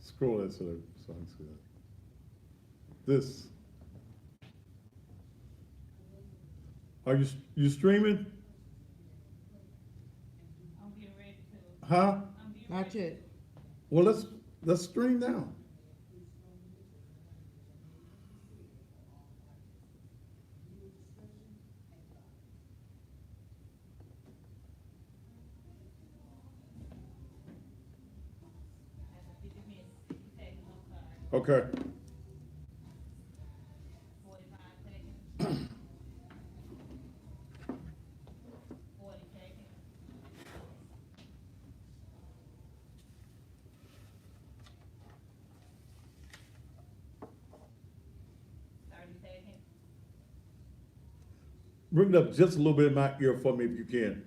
Scroll that so I can see that. This, are you streaming? I'm getting ready to. Huh? I'm getting Not ready. yet. Well, let's stream now. After 50 minutes, 60 seconds, I'm sorry. Okay. 45 seconds, 40 seconds, 30 seconds. Bring it up just a little bit in my ear for me if you can.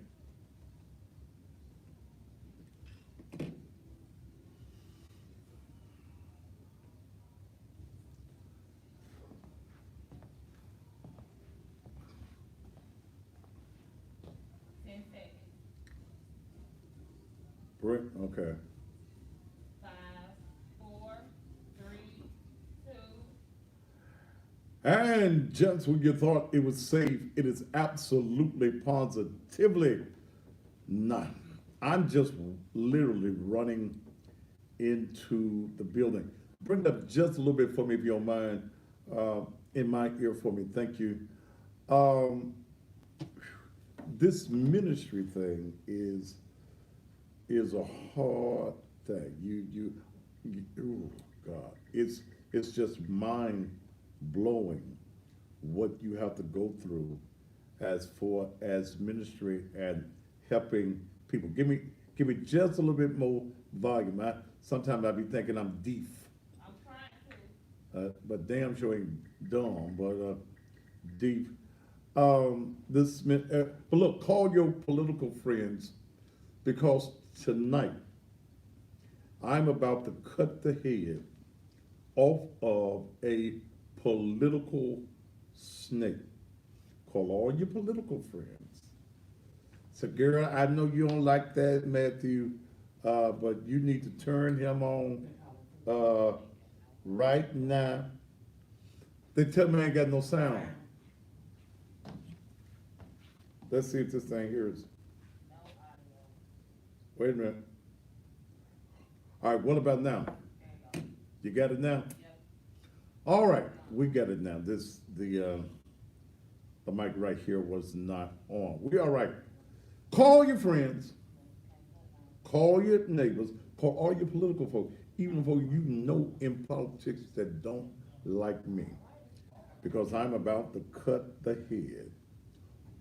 10 seconds. Bring, okay. 5, 4, 3, 2. And just when you thought it was safe, it is absolutely positively not. I'm just literally running into the building. Bring it up just a little bit for me if you don't mind, in my ear for me. Thank you. Um, this ministry thing is a hard thing. Oh God, it's just mind blowing what you have to go through as ministry and helping people. Give me just a little bit more volume. Sometimes I be thinking I'm deaf, I'm trying to. but damn sure ain't dumb, but deep. But look, call your political friends because tonight I'm about to cut the head off of a political snake. Call all your political friends. So, girl, I know you don't like that, Matthew, but you need to turn him on right now. They tell me I ain't got no sound. Let's see if this thing here is. No audio. Wait a minute. All right, what about now? There you go. You got it now? Yep. All right, we got it now. The mic right here was not on. We all right. Call your friends, call your neighbors, call all your political folks, even folks you know in politics that don't like me, because I'm about to cut the head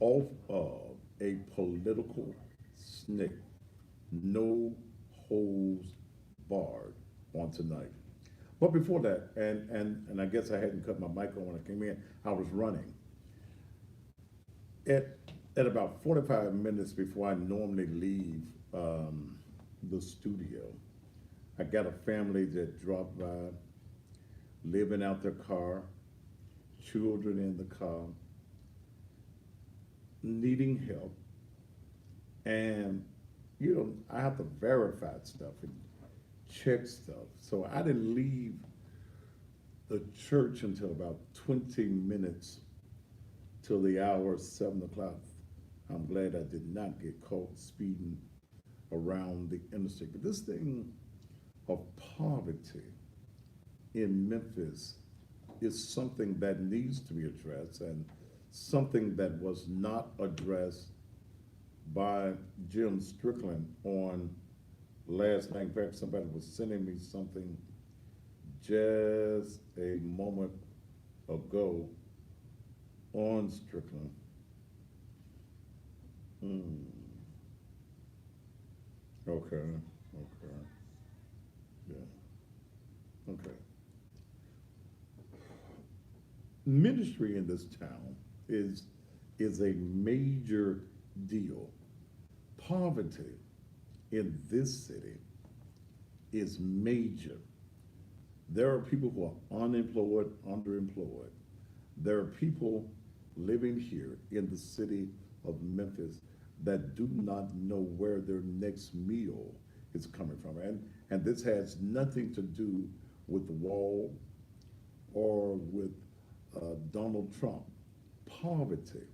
off of a political snake. No holds barred on tonight. But before that, and I guess I hadn't cut my mic on when I came in, I was running. At, at about 45 minutes before I normally leave the studio, I got a family that dropped by, living out their car, children in the car, needing help. And, I have to verify stuff and check stuff. So I didn't leave the church until about 20 minutes till the hour 7 o'clock. I'm glad I did not get caught speeding around the interstate. But this thing of poverty in Memphis is something that needs to be addressed and something that was not addressed by Jim Strickland on last night. In fact, somebody was sending me something just a moment ago on Strickland. Okay, okay, yeah, okay. Ministry in this town is a major deal. Poverty in this city is major. There are people who are unemployed, underemployed. There are people living here in the city of Memphis that do not know where their next meal is coming from. And this has nothing to do with the wall or with Donald Trump. Poverty.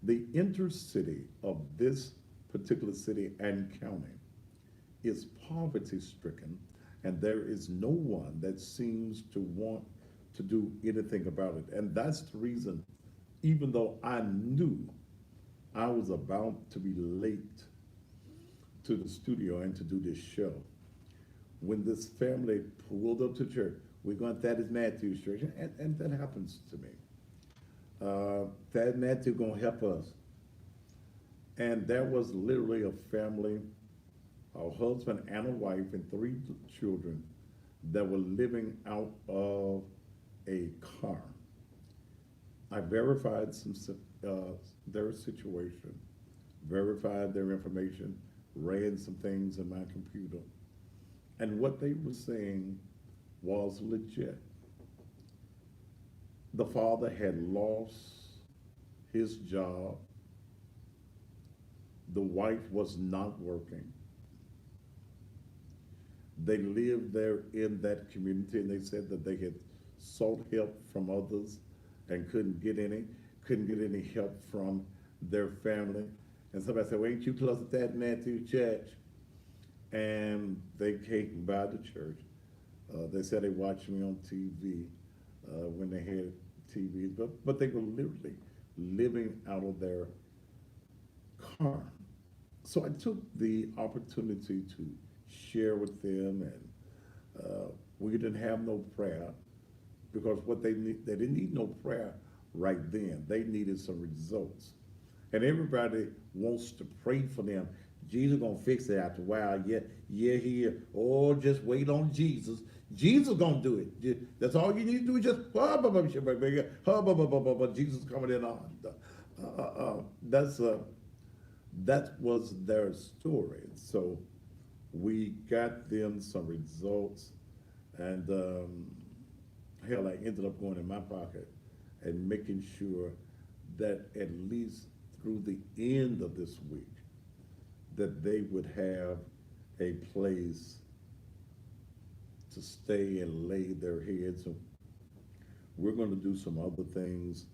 The intercity of this particular city and county is poverty stricken, and there is no one that seems to want to do anything about it. And that's the reason, even though I knew I was about to be late to the studio and to do this show, when this family pulled up to church, we're going to Thaddeus Matthews Church, and that happens to me. Thad Matthew gonna help us. And there was literally a family, a husband and a wife and 3 children that were living out of a car. I verified their situation, verified their information, ran some things in my computer, and what they were saying was legit. The father had lost his job. The wife was not working. They lived there in that community, and they said that they had sought help from others and couldn't get any help from their family. And somebody said, well, ain't you close to that Matthew Church? And they came by the church. They said they watched me on TV when they had TVs, but they were literally living out of their car. So I took the opportunity to share with them, and we didn't have no prayer, because what they didn't need no prayer right then. They needed some results. And everybody wants to pray for them. Jesus gonna fix it after a while. Yeah, oh, just wait on Jesus. Jesus gonna do it. That's all you need to do is just, Jesus coming in on. That was their story. So we got them some results, and hell, I ended up going in my pocket and making sure that at least through the end of this week, that they would have a place to stay and lay their heads. So we're going to do some other things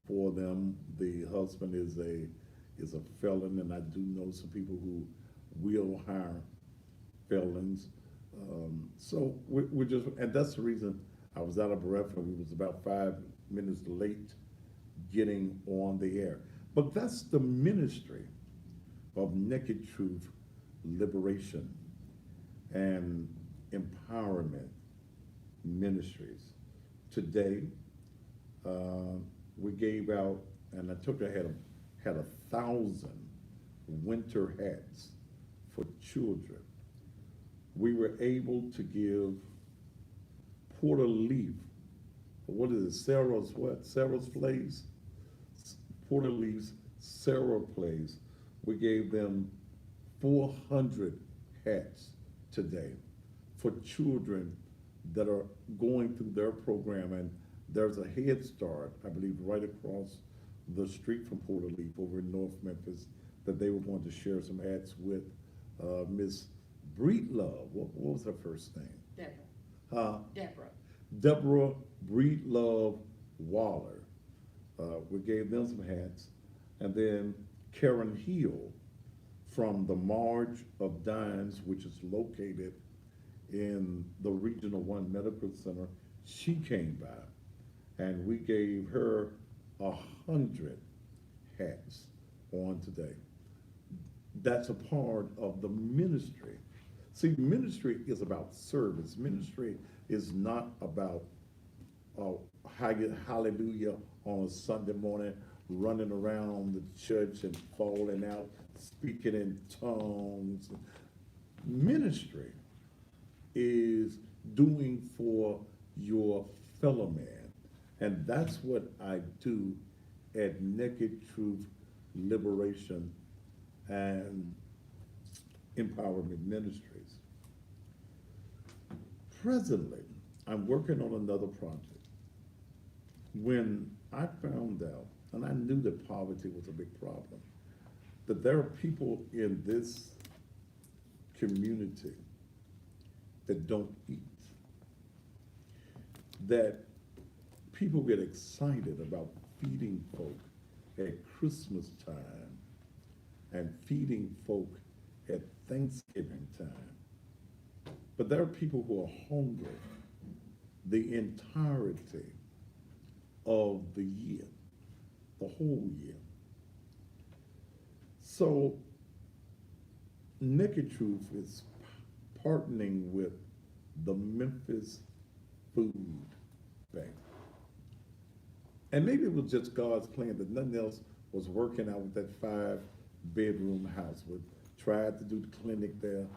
for them. The husband is a felon, and I do know some people who will hire felons. So we're just, and that's the reason I was out of breath, and we was about 5 minutes late getting on the air. But that's the ministry of Naked Truth Liberation and Empowerment Ministries. Today, we gave out, and I had 1,000 winter hats for children. We were able to give Porter Leaf, what is it, Sarah's Place? Porter Leaf's Sarah Place. We gave them 400 hats today for children that are going through their program. And there's a Head Start, I believe, right across the street from Porter Leaf over in North Memphis, that they were going to share some hats with Miss Breedlove. What was her first name? Deborah Breedlove Waller. We gave them some hats. And then Karen Hill from the March of Dimes, which is located in the Regional 1 Medical Center, she came by, and we gave her 100 hats on today. That's a part of the ministry. See, ministry is about service. Ministry is not about hallelujah on a Sunday morning, running around the church and falling out, speaking in tongues. Ministry is doing for your fellow man. And that's what I do at Naked Truth Liberation and Empowerment Ministries. Presently, I'm working on another project. When I found out, and I knew that poverty was a big problem, that there are people in this community that don't eat. That people get excited about feeding folk at Christmas time and feeding folk at Thanksgiving time. But there are people who are hungry the entirety of the year, the whole year. So Naked Truth is partnering with the Memphis Food Bank. And maybe it was just God's plan that nothing else was working out with that 5-bedroom house. We tried to do the clinic there.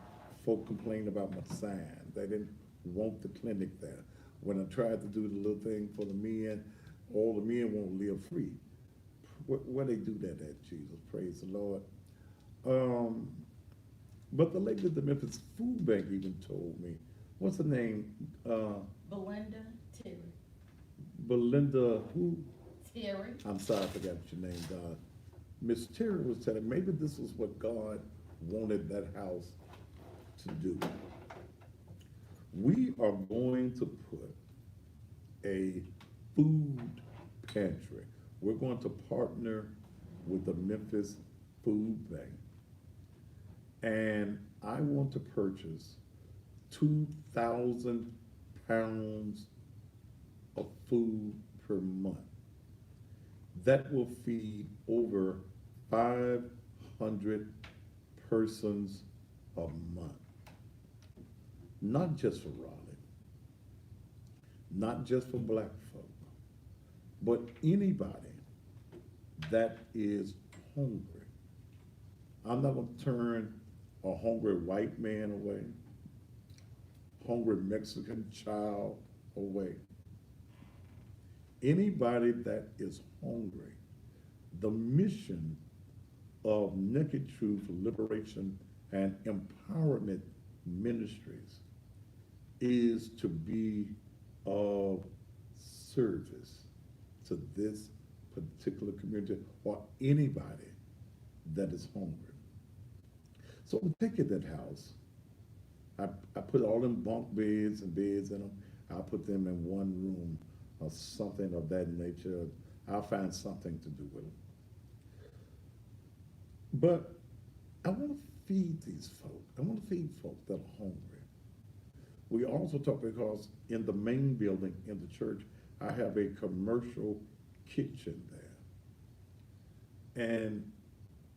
Folk complained about my sign. They didn't want the clinic there. When I tried to do the little thing for the men, all the men won't live free. Where they do that at, Jesus? Praise the Lord. But the lady at the Memphis Food Bank even told me, what's her name? Belinda Terry. Belinda who? Terry. I'm sorry, I forgot your name, God. Miss Terry was telling me maybe this is what God wanted that house to do. We are going to put a food pantry. We're going to partner with the Memphis Food Bank. And I want to purchase 2,000 pounds of food per month. That will feed over 500 persons a month. Not just for Raleigh, not just for black folk, but anybody that is hungry. I'm not going to turn a hungry white man away, hungry Mexican child away. Anybody that is hungry, the mission of Naked Truth Liberation and Empowerment Ministries is to be of service to this particular community or anybody that is hungry. So I'm taking that house. I put all them bunk beds and beds in them. I'll put them in one room or something of that nature. I'll find something to do with them. But I want to feed these folk. I want to feed folk that are hungry. We also talk because in the main building in the church, I have a commercial kitchen there. And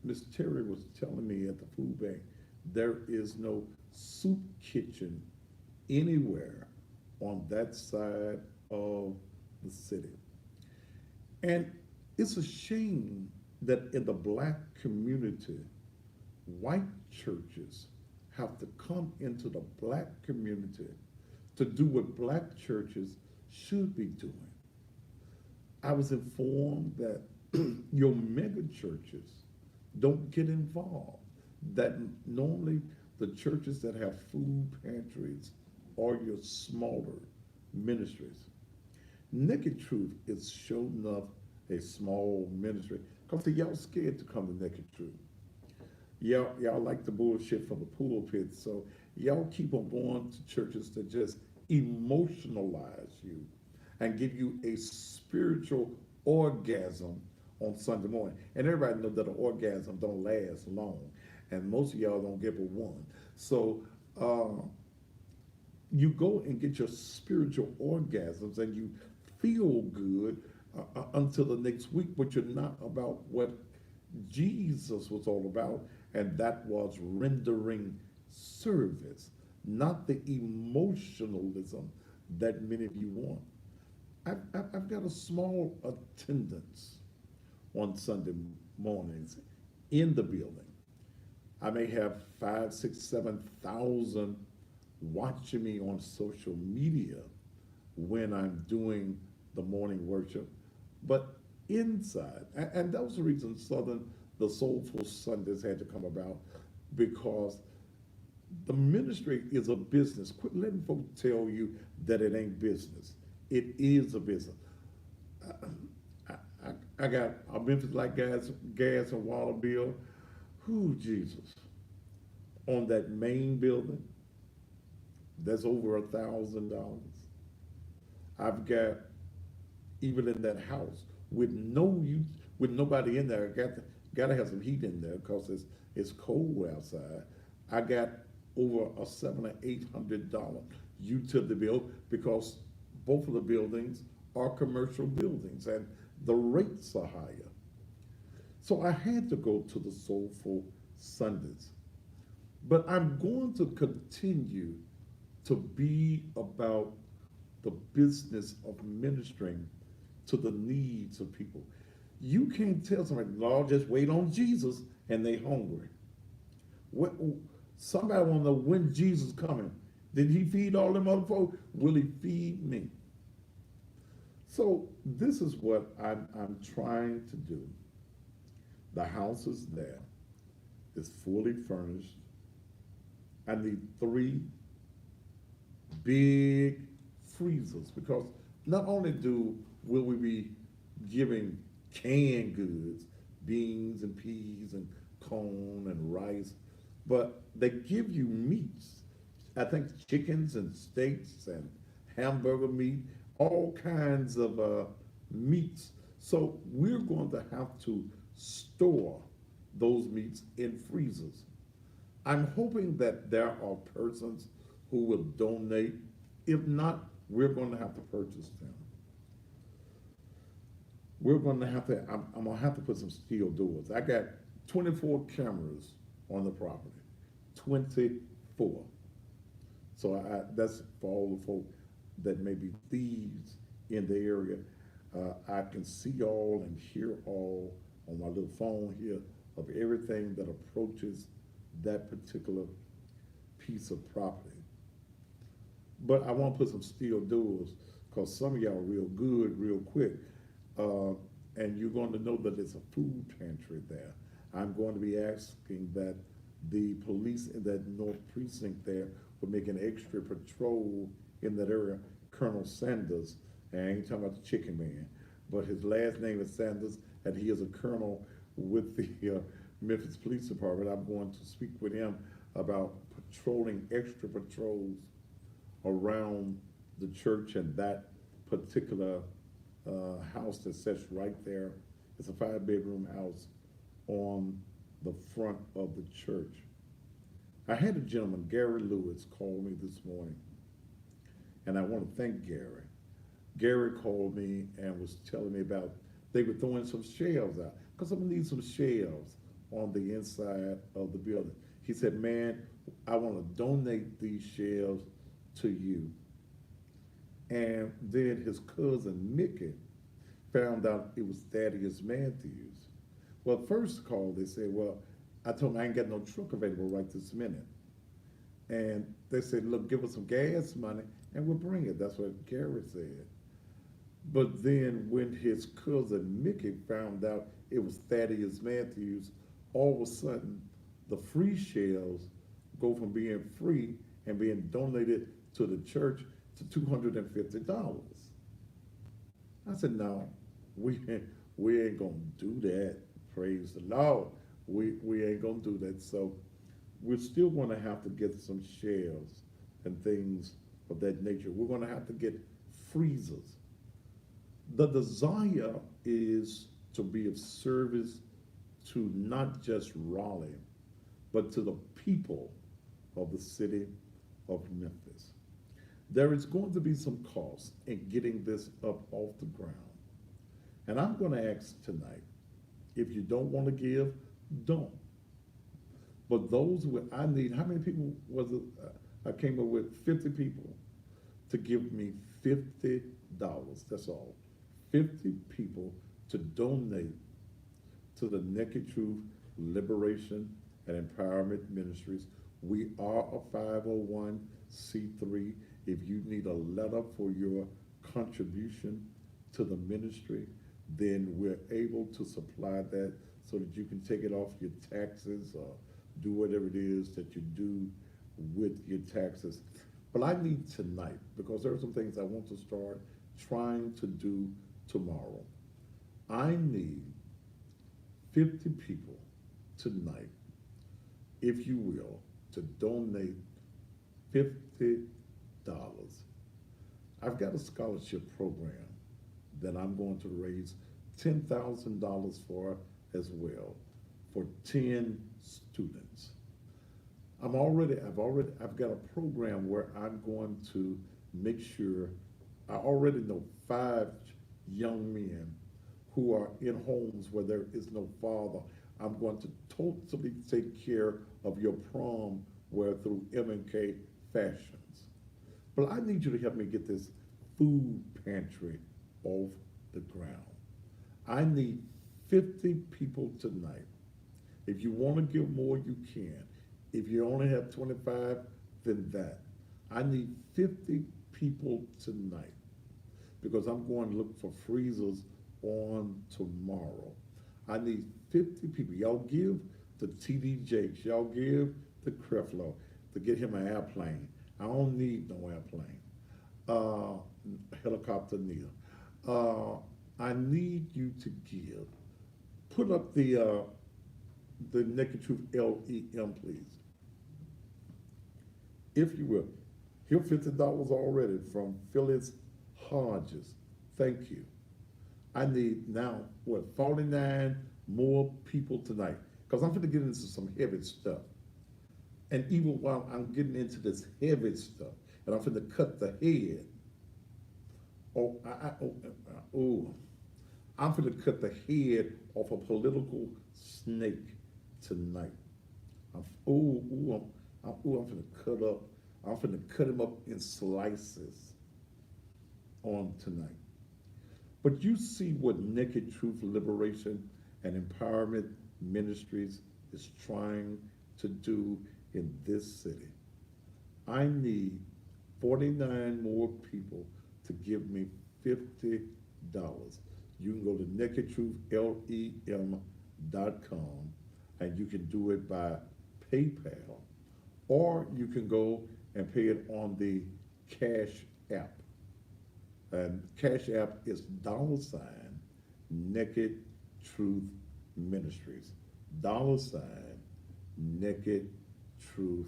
Miss Terry was telling me at the food bank, there is no soup kitchen anywhere on that side of the city. And it's a shame that in the black community, white churches have to come into the black community to do what black churches should be doing. I was informed that your mega churches don't get involved, that normally the churches that have food pantries are your smaller ministries. Naked Truth is sure enough a small ministry because y'all scared to come to Naked Truth. Y'all like the bullshit from the pulpit, so y'all keep on going to churches that just emotionalize you and give you a spiritual orgasm on Sunday morning. And everybody knows that an orgasm don't last long, and most of y'all don't get but one. So you go and get your spiritual orgasms and you feel good until the next week, but you're not about what Jesus was all about, and that was rendering service, not the emotionalism that many of you want. I've got a small attendance on Sunday mornings in the building. I may have 5, 6, 7,000 watching me on social media when I'm doing the morning worship, but inside, and that was the reason the Soulful Sundays had to come about, because the ministry is a business. Quit letting folks tell you that it ain't business. It is a business. I got a Memphis like gas and water bill. Who Jesus? On that main building, that's over $1,000. I've got, even in that house, with no use, with nobody in there, gotta have some heat in there, cause it's cold outside. I got over a $700 or $800 utility bill, because both of the buildings are commercial buildings, and the rates are higher. So I had to go to the Soulful Sundays. But I'm going to continue to be about the business of ministering to the needs of people. You can't tell somebody, Lord, just wait on Jesus, and they hungry. What, somebody want to know, when Jesus coming? Did he feed all them other folks? Will he feed me? So this is what I'm trying to do. The house is there. It's fully furnished. I need 3 big freezers, because not only will we be giving canned goods, beans and peas and corn and rice, but they give you meats. I think chickens and steaks and hamburger meat, all kinds of meats. So we're going to have to store those meats in freezers. I'm hoping that there are persons who will donate. If not, we're going to have to purchase them. We're going to have to, I'm going to have to put some steel doors. I got 24 cameras on the property, 24. So that's for all the folk that may be thieves in the area. I can see all and hear all on my little phone here of everything that approaches that particular piece of property. But I want to put some steel doors, because some of y'all are real good, real quick. And you're going to know that there's a food pantry there. I'm going to be asking that the police in that North Precinct there will make an extra patrol in that area. Colonel Sanders, and I ain't talking about the chicken man, but his last name is Sanders, and he is a colonel with the Memphis Police Department. I'm going to speak with him about patrolling, extra patrols around the church and that particular house that sits right there. It's a 5-bedroom house on the front of the church. I had a gentleman, Gary Lewis, call me this morning, and I want to thank Gary. Gary called me and was telling me about, they were throwing some shelves out, because I'm gonna need some shelves on the inside of the building. He said, man, I want to donate these shelves to you. And then his cousin Mickey found out it was Thaddeus Matthews. Well, first call, they said, well, I told him I ain't got no truck available right this minute. And they said, look, give us some gas money and we'll bring it. That's what Gary said. But then when his cousin Mickey found out it was Thaddeus Matthews, all of a sudden the free shells go from being free and being donated to the church to $250. I said, no, we ain't gonna do that. Praise the Lord. We ain't gonna do that. So we're still gonna have to get some shelves and things of that nature. We're gonna have to get freezers. The desire is to be of service to not just Raleigh, but to the people of the city of Memphis. There is going to be some cost in getting this up off the ground. And I'm going to ask tonight, if you don't want to give, don't. But those who I need, how many people was it? I came up with 50 people to give me $50. That's all. 50 people to donate to the Naked Truth Liberation and Empowerment Ministries. We are a 501c3. If you need a letter for your contribution to the ministry, then we're able to supply that so that you can take it off your taxes or do whatever it is that you do with your taxes. But I need tonight, because there are some things I want to start trying to do tomorrow. I need 50 people tonight, if you will, to donate $50. I've got a scholarship program that I'm going to raise $10,000 for as well, for 10 students. I've got a program where I'm going to make sure, I already know 5 young men who are in homes where there is no father. I'm going to totally take care of your prom wear through M&K Fashions. But I need you to help me get this food pantry off the ground. I need 50 people tonight. If you want to give more, you can. If you only have 25, then that. I need 50 people tonight because I'm going to look for freezers on tomorrow. I need 50 people. Y'all give to TD Jakes. Y'all give to Creflo to get him an airplane. I don't need no airplane. Helicopter neither. I need you to give. Put up the Naked Truth LEM, please. If you will. Here, $50 already from Phyllis Hodges. Thank you. I need now, 49 more people tonight. Because I'm going to get into some heavy stuff. And even while I'm getting into this heavy stuff, and I'm going to cut the head. I'm going to cut the head off a political snake tonight. I'm going to cut up. I'm going to cut him up in slices on tonight. But you see what Naked Truth Liberation and Empowerment Ministries is trying to do in this city. I need 49 more people to give me $50. You can go to nakedtruth.lem.com and you can do it by PayPal, or you can go and pay it on the Cash App. And Cash App is $ Naked Truth Ministries. $ Naked Truth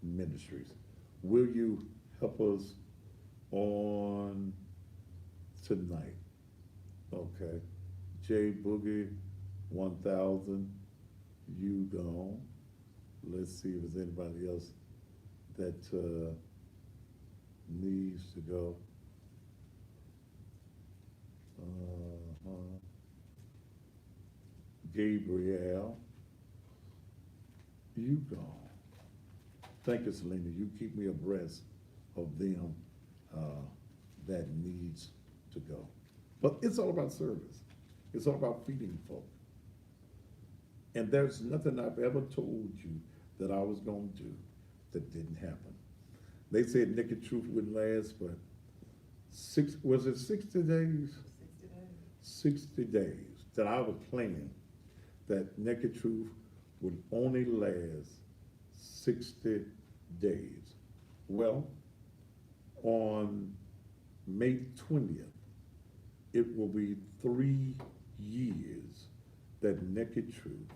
Ministries. Will you help us on tonight? Okay. J Boogie, 1,000. You gone. Let's see if there's anybody else that needs to go. Gabriel, you gone. Thank you, Selena. You keep me abreast of them that needs to go. But it's all about service. It's all about feeding folk. And there's nothing I've ever told you that I was going to do that didn't happen. They said Naked Truth wouldn't last, but 60 days? 60 days. 60 days that I was planning that Naked Truth would only last 60 days. Well, on May 20th, it will be 3 years that Naked Truth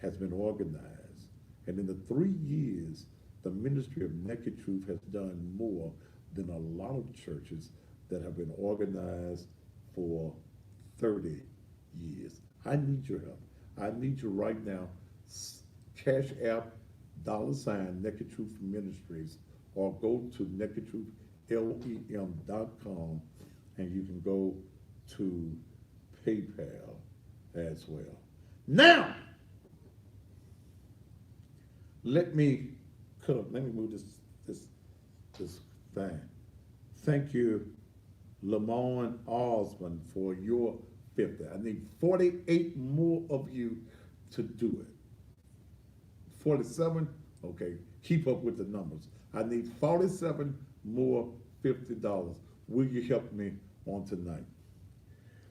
has been organized. And in the 3 years, the ministry of Naked Truth has done more than a lot of churches that have been organized for 30 years. I need your help. I need you right now. Cash App, $ Naked Truth Ministries, or go to nakedtruth.lem.com and you can go to PayPal as well. Now, let me move this thing. Thank you, Lamont Osmond, for your 50. I need 48 more of you to do it. 47? Okay, keep up with the numbers. I need 47 more $50. Will you help me on tonight?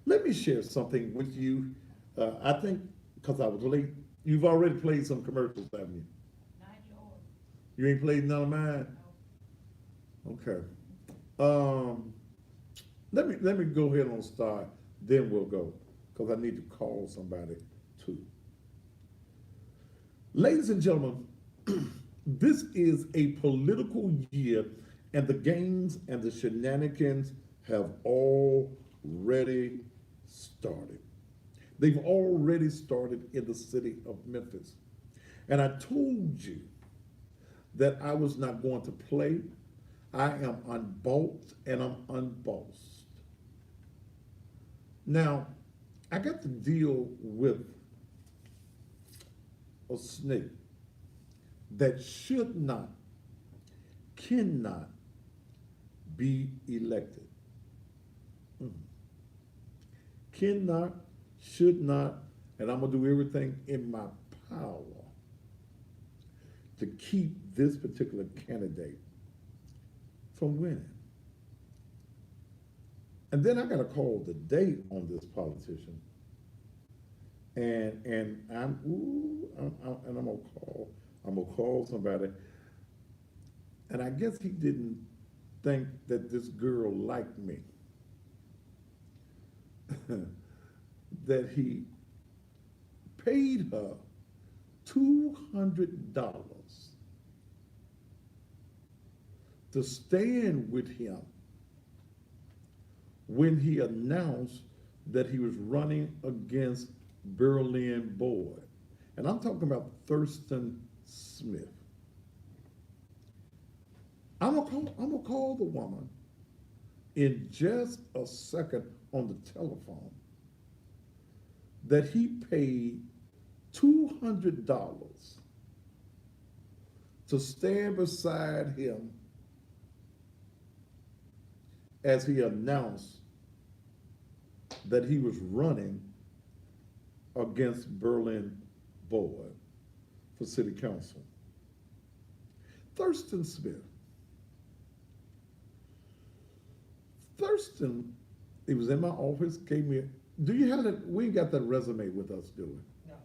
Let me share something with you. I think, because I was late, you've already played some commercials, haven't you? Not yours. You ain't played none of mine? No. Okay. Let me go ahead and start, then we'll go, because I need to call somebody too. Ladies and gentlemen, this is a political year, And the games and the shenanigans have already started. They've already started in the city of Memphis. And I told you that I was not going to play. I am unbought and I'm unbossed. Now, I got to deal with a snake that should not, cannot be elected. Cannot, should not, and I'm going to do everything in my power to keep this particular candidate from winning. And then I got to call the date on this politician. And I'm gonna call somebody. And I guess he didn't think that this girl liked me. That he paid her $200 to stand with him when he announced that he was running against Berlin Boyd. And I'm talking about Thurston Smith. I'm gonna call the woman in just a second on the telephone that he paid $200 to stand beside him as he announced that he was running against Berlin Boyd for city council. Thurston Smith. Thurston, he was in my office, gave me, do you have that, we ain't got that resume with us, do we? No.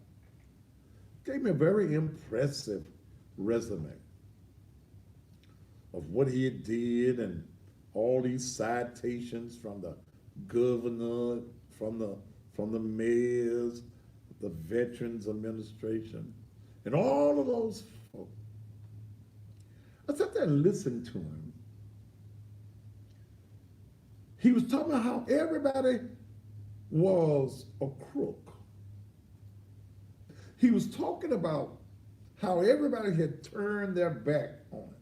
Gave me a very impressive resume of what he did and all these citations from the governor, from the mayors, the Veterans Administration, and all of those folks. I sat there and listened to him. He was talking about how everybody was a crook. He was talking about how everybody had turned their back on it.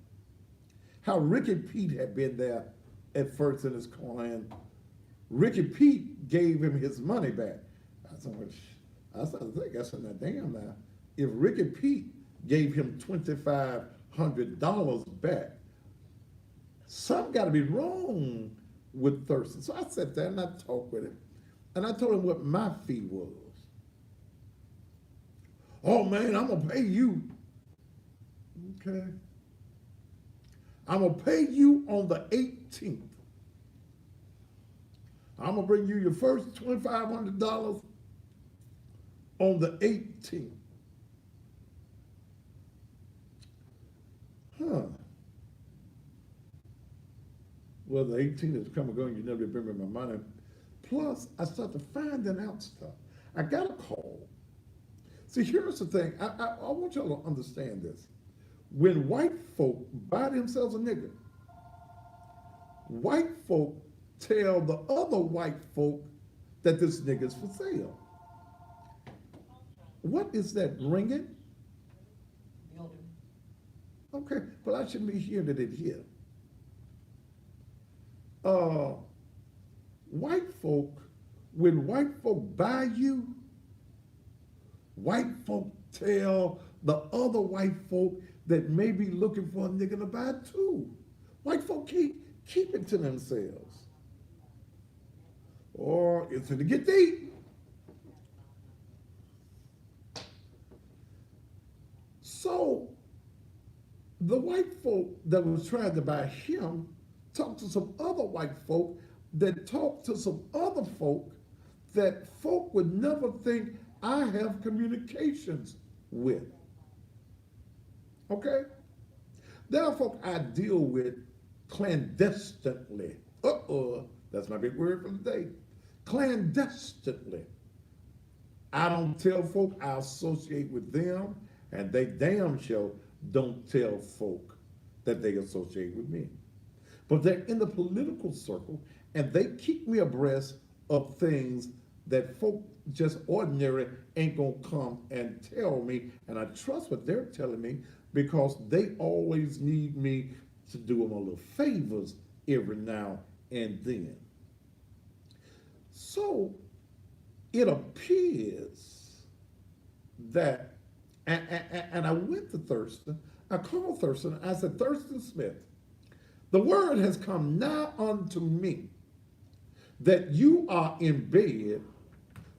How Ricky Pete had been there at first in his corner, and Ricky Pete gave him his money back. I started to think, I said, now damn now, if Ricky Pete gave him $2,500 back, something got to be wrong with Thurston. So I sat there and I talked with him, and I told him what my fee was. Oh man, I'm gonna pay you. Okay. I'm gonna pay you on the 18th. I'm gonna bring you your first $2,500 on the 18th. Huh. Well, the 18th is coming and going, you never bring me my money. Plus, I started finding out stuff. I got a call. See, here's the thing. I want y'all to understand this. When white folk buy themselves a nigger, white folk tell the other white folk that this nigger's for sale. What is that ringing? Building. Okay, well, I shouldn't be hearing it here. White folk, when white folk buy you, white folk tell the other white folk that may be looking for a nigga to buy too. White folk keep it to themselves. Or it's gonna get deep. So the white folk that was trying to buy him talked to some other white folk that talked to some other folk that folk would never think I have communications with. Okay? There are folk I deal with clandestinely. That's my big word for the day. Clandestinely. I don't tell folk I associate with them, and they damn sure don't tell folk that they associate with me. but they're in the political circle and they keep me abreast of things that folk just ordinary ain't gonna come and tell me, and I trust what they're telling me because they always need me to do them a little favors every now and then. So it appears that, and I went to Thurston, I called Thurston, I said, Thurston Smith, the word has come now unto me that you are in bed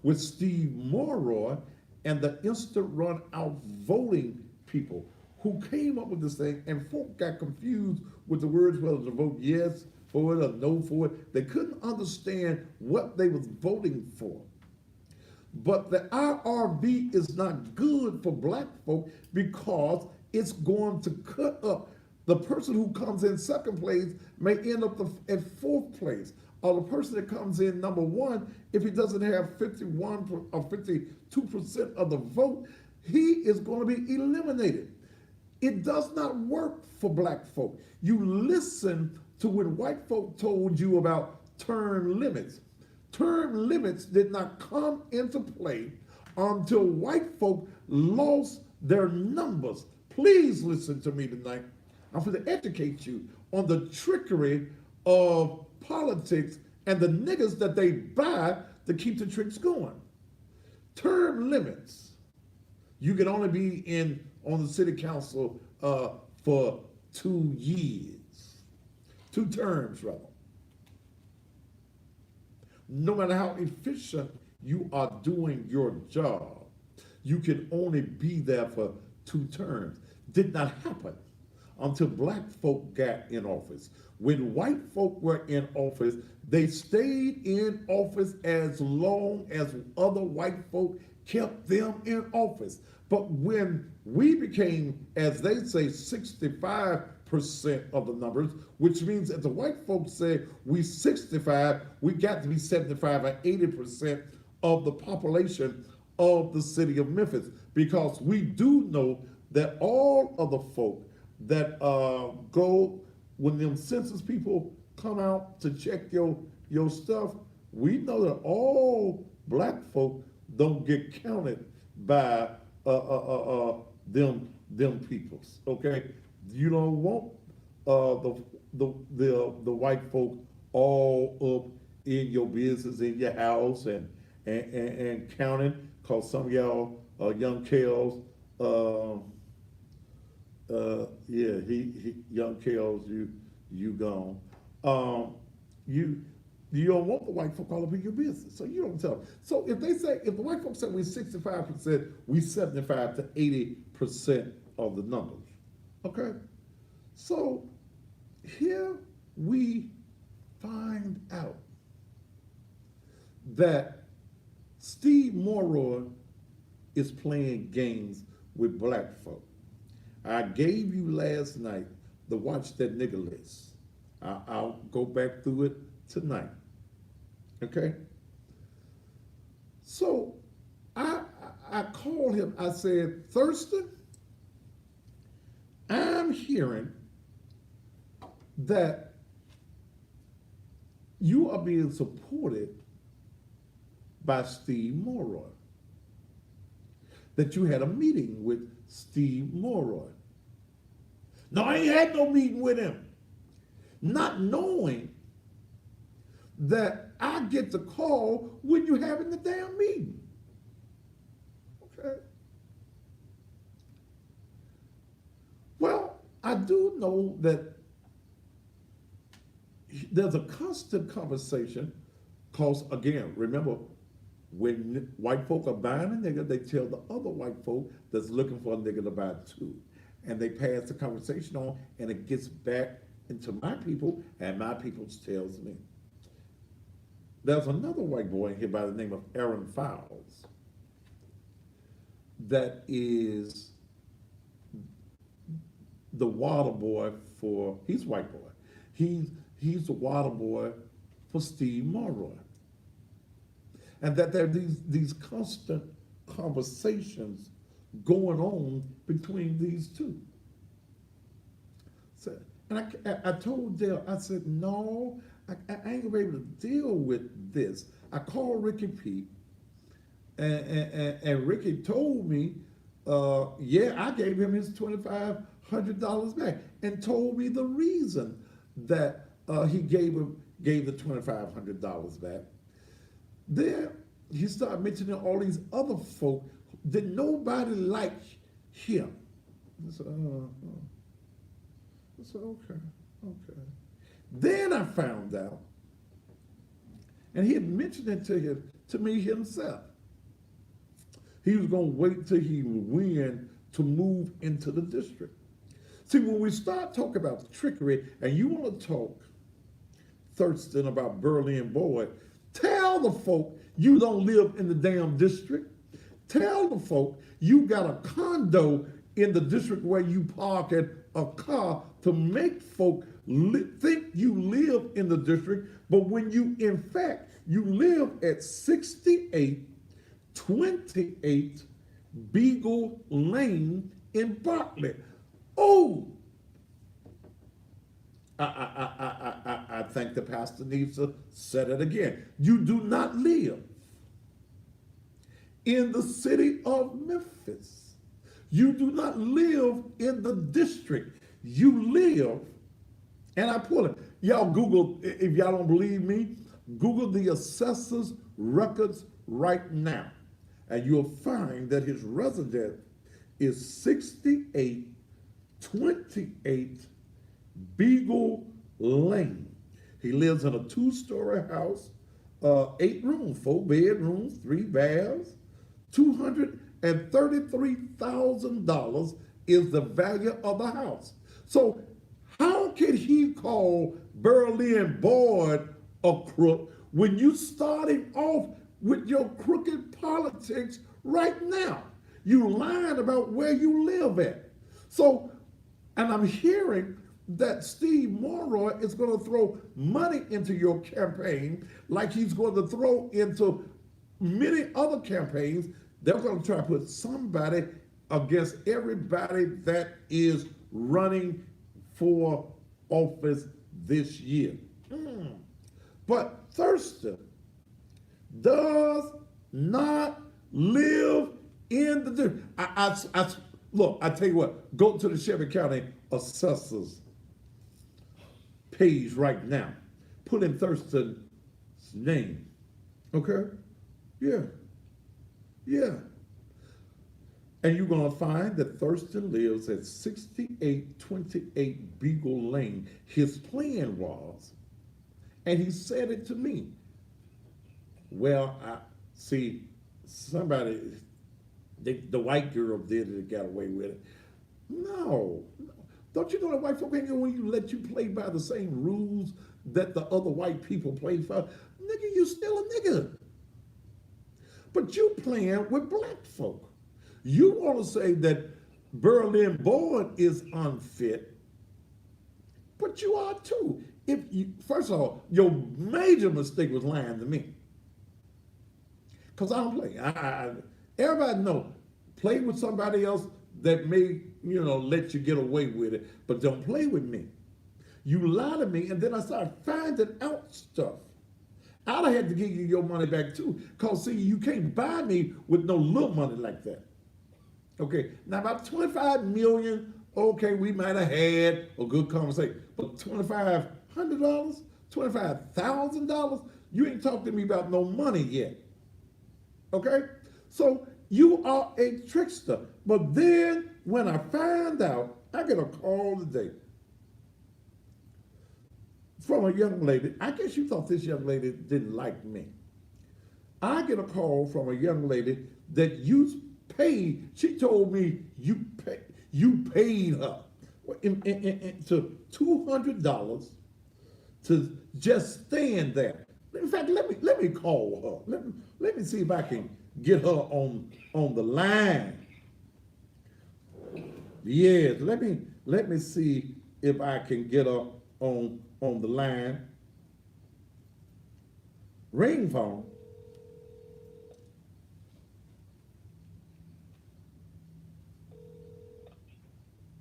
with Steve Morrow and the instant run out voting people who came up with this thing, and folk got confused with the words whether to vote yes for it or no for it. They couldn't understand what they was voting for. But the IRB is not good for black folk because it's going to cut up. The person who comes in second place may end up at fourth place. Or the person that comes in number one, if he doesn't have 51 or 52% of the vote, he is going to be eliminated. It does not work for black folk. You listen to when white folk told you about term limits. Term limits did not come into play until white folk lost their numbers. Please listen to me tonight. I'm going to educate you on the trickery of politics and the niggas that they buy to keep the tricks going. Term limits. You can only be on the city council for 2 years. 2 terms, rather. No matter how efficient you are doing your job, you can only be there for 2 terms. Did not happen until black folk got in office. When white folk were in office, they stayed in office as long as other white folk kept them in office. But when we became, as they say, 65% of the numbers, which means that the white folks say we 65, we got to be 75 or 80% of the population of the city of Memphis, because we do know that all of the folk that go when them census people come out to check your stuff, we know that all black folk don't get counted by them peoples. Okay, you don't want the white folk all up in your business, in your house, and counting, cause some of y'all young Kels, he young Kels, you gone. You don't want the white folk all up in your business, so you don't tell them. So if the white folks say we 65%, we 75 to 80% of the numbers. Okay, so here we find out that Steve Morrow is playing games with black folk. I gave you last night the Watch That Nigga list. I'll go back through it tonight. Okay? So I called him, I said, Thurston, I'm hearing that you are being supported by Steve Morrow. That you had a meeting with Steve Morrow. No, I ain't had no meeting with him. Not knowing that I get the call when you're having the damn meeting. Okay. Well, I do know that there's a constant conversation, because again, remember, when white folk are buying a nigga, they tell the other white folk that's looking for a nigga to buy too. And they pass the conversation on, and it gets back into my people, and my people tells me. There's another white boy here by the name of Aaron Fowles that is the water boy for, he's white boy. He's the water boy for Steve Morrow. And that there are these constant conversations going on between these two. So, And I told Dale, I said, no, I ain't gonna be able to deal with this. I called Ricky Pete, and Ricky told me, yeah, I gave him his $2,500 back, and told me the reason that he gave the $2,500 back. Then he started mentioning all these other folk that nobody liked him. I said, I said, okay. Then I found out, and he had mentioned it to me himself. He was going to wait till he win to move into the district. See, when we start talking about trickery, and you want to talk, Thurston, about Berlin Boyd, tell the folk you don't live in the damn district. Tell the folk you got a condo in the district where you park at a car to make folk think you live in the district, but when you, in fact, you live at 6828 Beagle Lane in Bartlett. Oh, I think the pastor needs to say it again. You do not live in the city of Memphis. You do not live in the district. You live, and I pull it. Y'all Google, if y'all don't believe me, Google the assessor's records right now, and you'll find that his residence is 6828 Beagle Lane. He lives in a 2-story house, 8 rooms, 4 bedrooms, 3 baths. $233,000 is the value of the house. So how could he call Berlin Boyd a crook when you starting off with your crooked politics right now? You lying about where you live at. So, and I'm hearing that Steve Monroe is going to throw money into your campaign like he's going to throw into many other campaigns. They're going to try to put somebody against everybody that is running for office this year. But Thurston does not live in the district. Look, I tell you what, go to the Shelby County Assessor's page right now. Put in Thurston's name. Okay? Yeah. And you're going to find that Thurston lives at 6828 Beagle Lane. His plan was, and he said it to me, well, I see somebody, the white girl did it and got away with it. No. Don't you know that white folk ain't going to let you play by the same rules that the other white people play for? Nigga, you still a nigga. But you playing with black folk. You want to say that Berlin Boyd is unfit, but you are too. First of all, your major mistake was lying to me. Because I don't play. Everybody know, play with somebody else that may, let you get away with it, but don't play with me. You lie to me, and then I started finding out stuff. I'd have had to give you your money back too, because see, you can't buy me with no little money like that. Okay, now about 25 million, okay, we might have had a good conversation, but $2,500, $25,000, you ain't talked to me about no money yet. Okay, so you are a trickster. But then when I find out, I get a call today from a young lady. I guess you thought this young lady didn't like me. I get a call from a young lady that you paid. She told me you paid her to $200 to just stand there. In fact, let me call her. Let me see if I can get her on the line. Yes, let me see if I can get her on the line. Ring phone.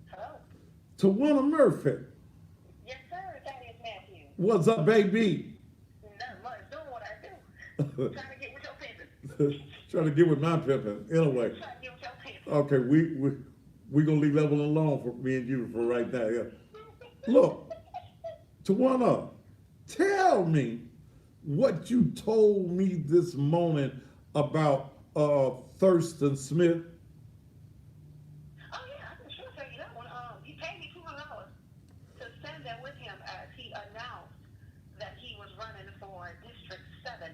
Hello. Tawana Murphy. What's up, baby? Not much, doing what I do. Trying to get with your pimping. Trying to get with my pimping. Anyway, Trying to get with your pimping. okay, we gonna leave that one alone for me and you for right now. Yeah. Look, Tawana, tell me what you told me this morning about Thurston Smith. Oh yeah, I can sure tell you that one. He paid me $200 to stand there with him as he announced that he was running for District 7.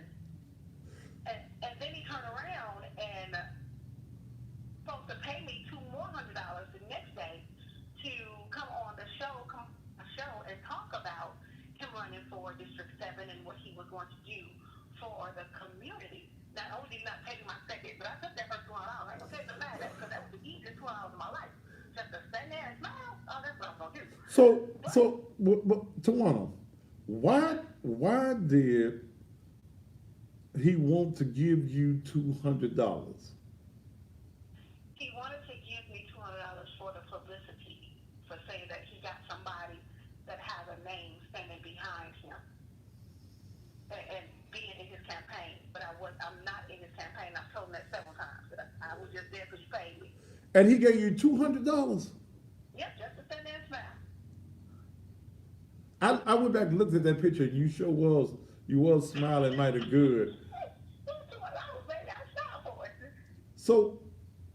And then he turned around and supposed to pay me $200 more the next day to come on the show, and talk about him running for District 7 and what he was going to do for the community. Not only did he not pay me my second, but I took that first $200. I ain't gonna take the last because that was the easiest $200 of my life. Just to stand there and smile. Oh, that's what I'm gonna do. So, Tawana, why did he want to give you $200? He wanted to give me $200 for the publicity, for saying that he got somebody that has a name standing behind him and being in his campaign. But I'm not in his campaign. I've told him that several times. That I was just there because you paid me. And he gave you $200. Yep, just to stand there and smile. I went back and looked at that picture, and you was smiling mighty good. $200, baby. I smile for it. So,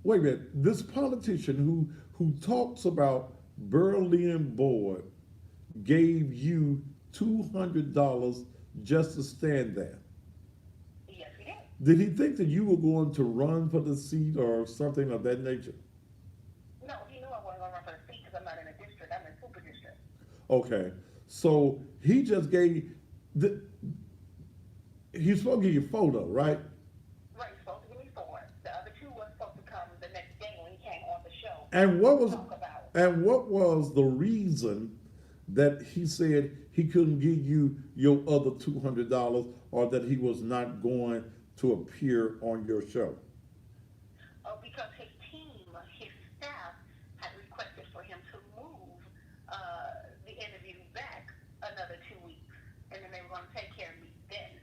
wait a minute. This politician who talks about Berlin Boyd gave you $200 just to stand there. Yes, he did. Did he think that you were going to run for the seat or something of that nature? No, he knew I wasn't going to run for the seat because I'm not in a district. I'm in super district. Okay, so he just gave he's supposed to give you a photo, right? Right, he's supposed to give me 4. The other 2 were supposed to come the next day when he came on the show. And what Talk about. was the reason that he said he couldn't give you your other $200 or that he was not going to appear on your show? Because his team, his staff, had requested for him to move the interview back another 2 weeks, and then they were going to take care of me then,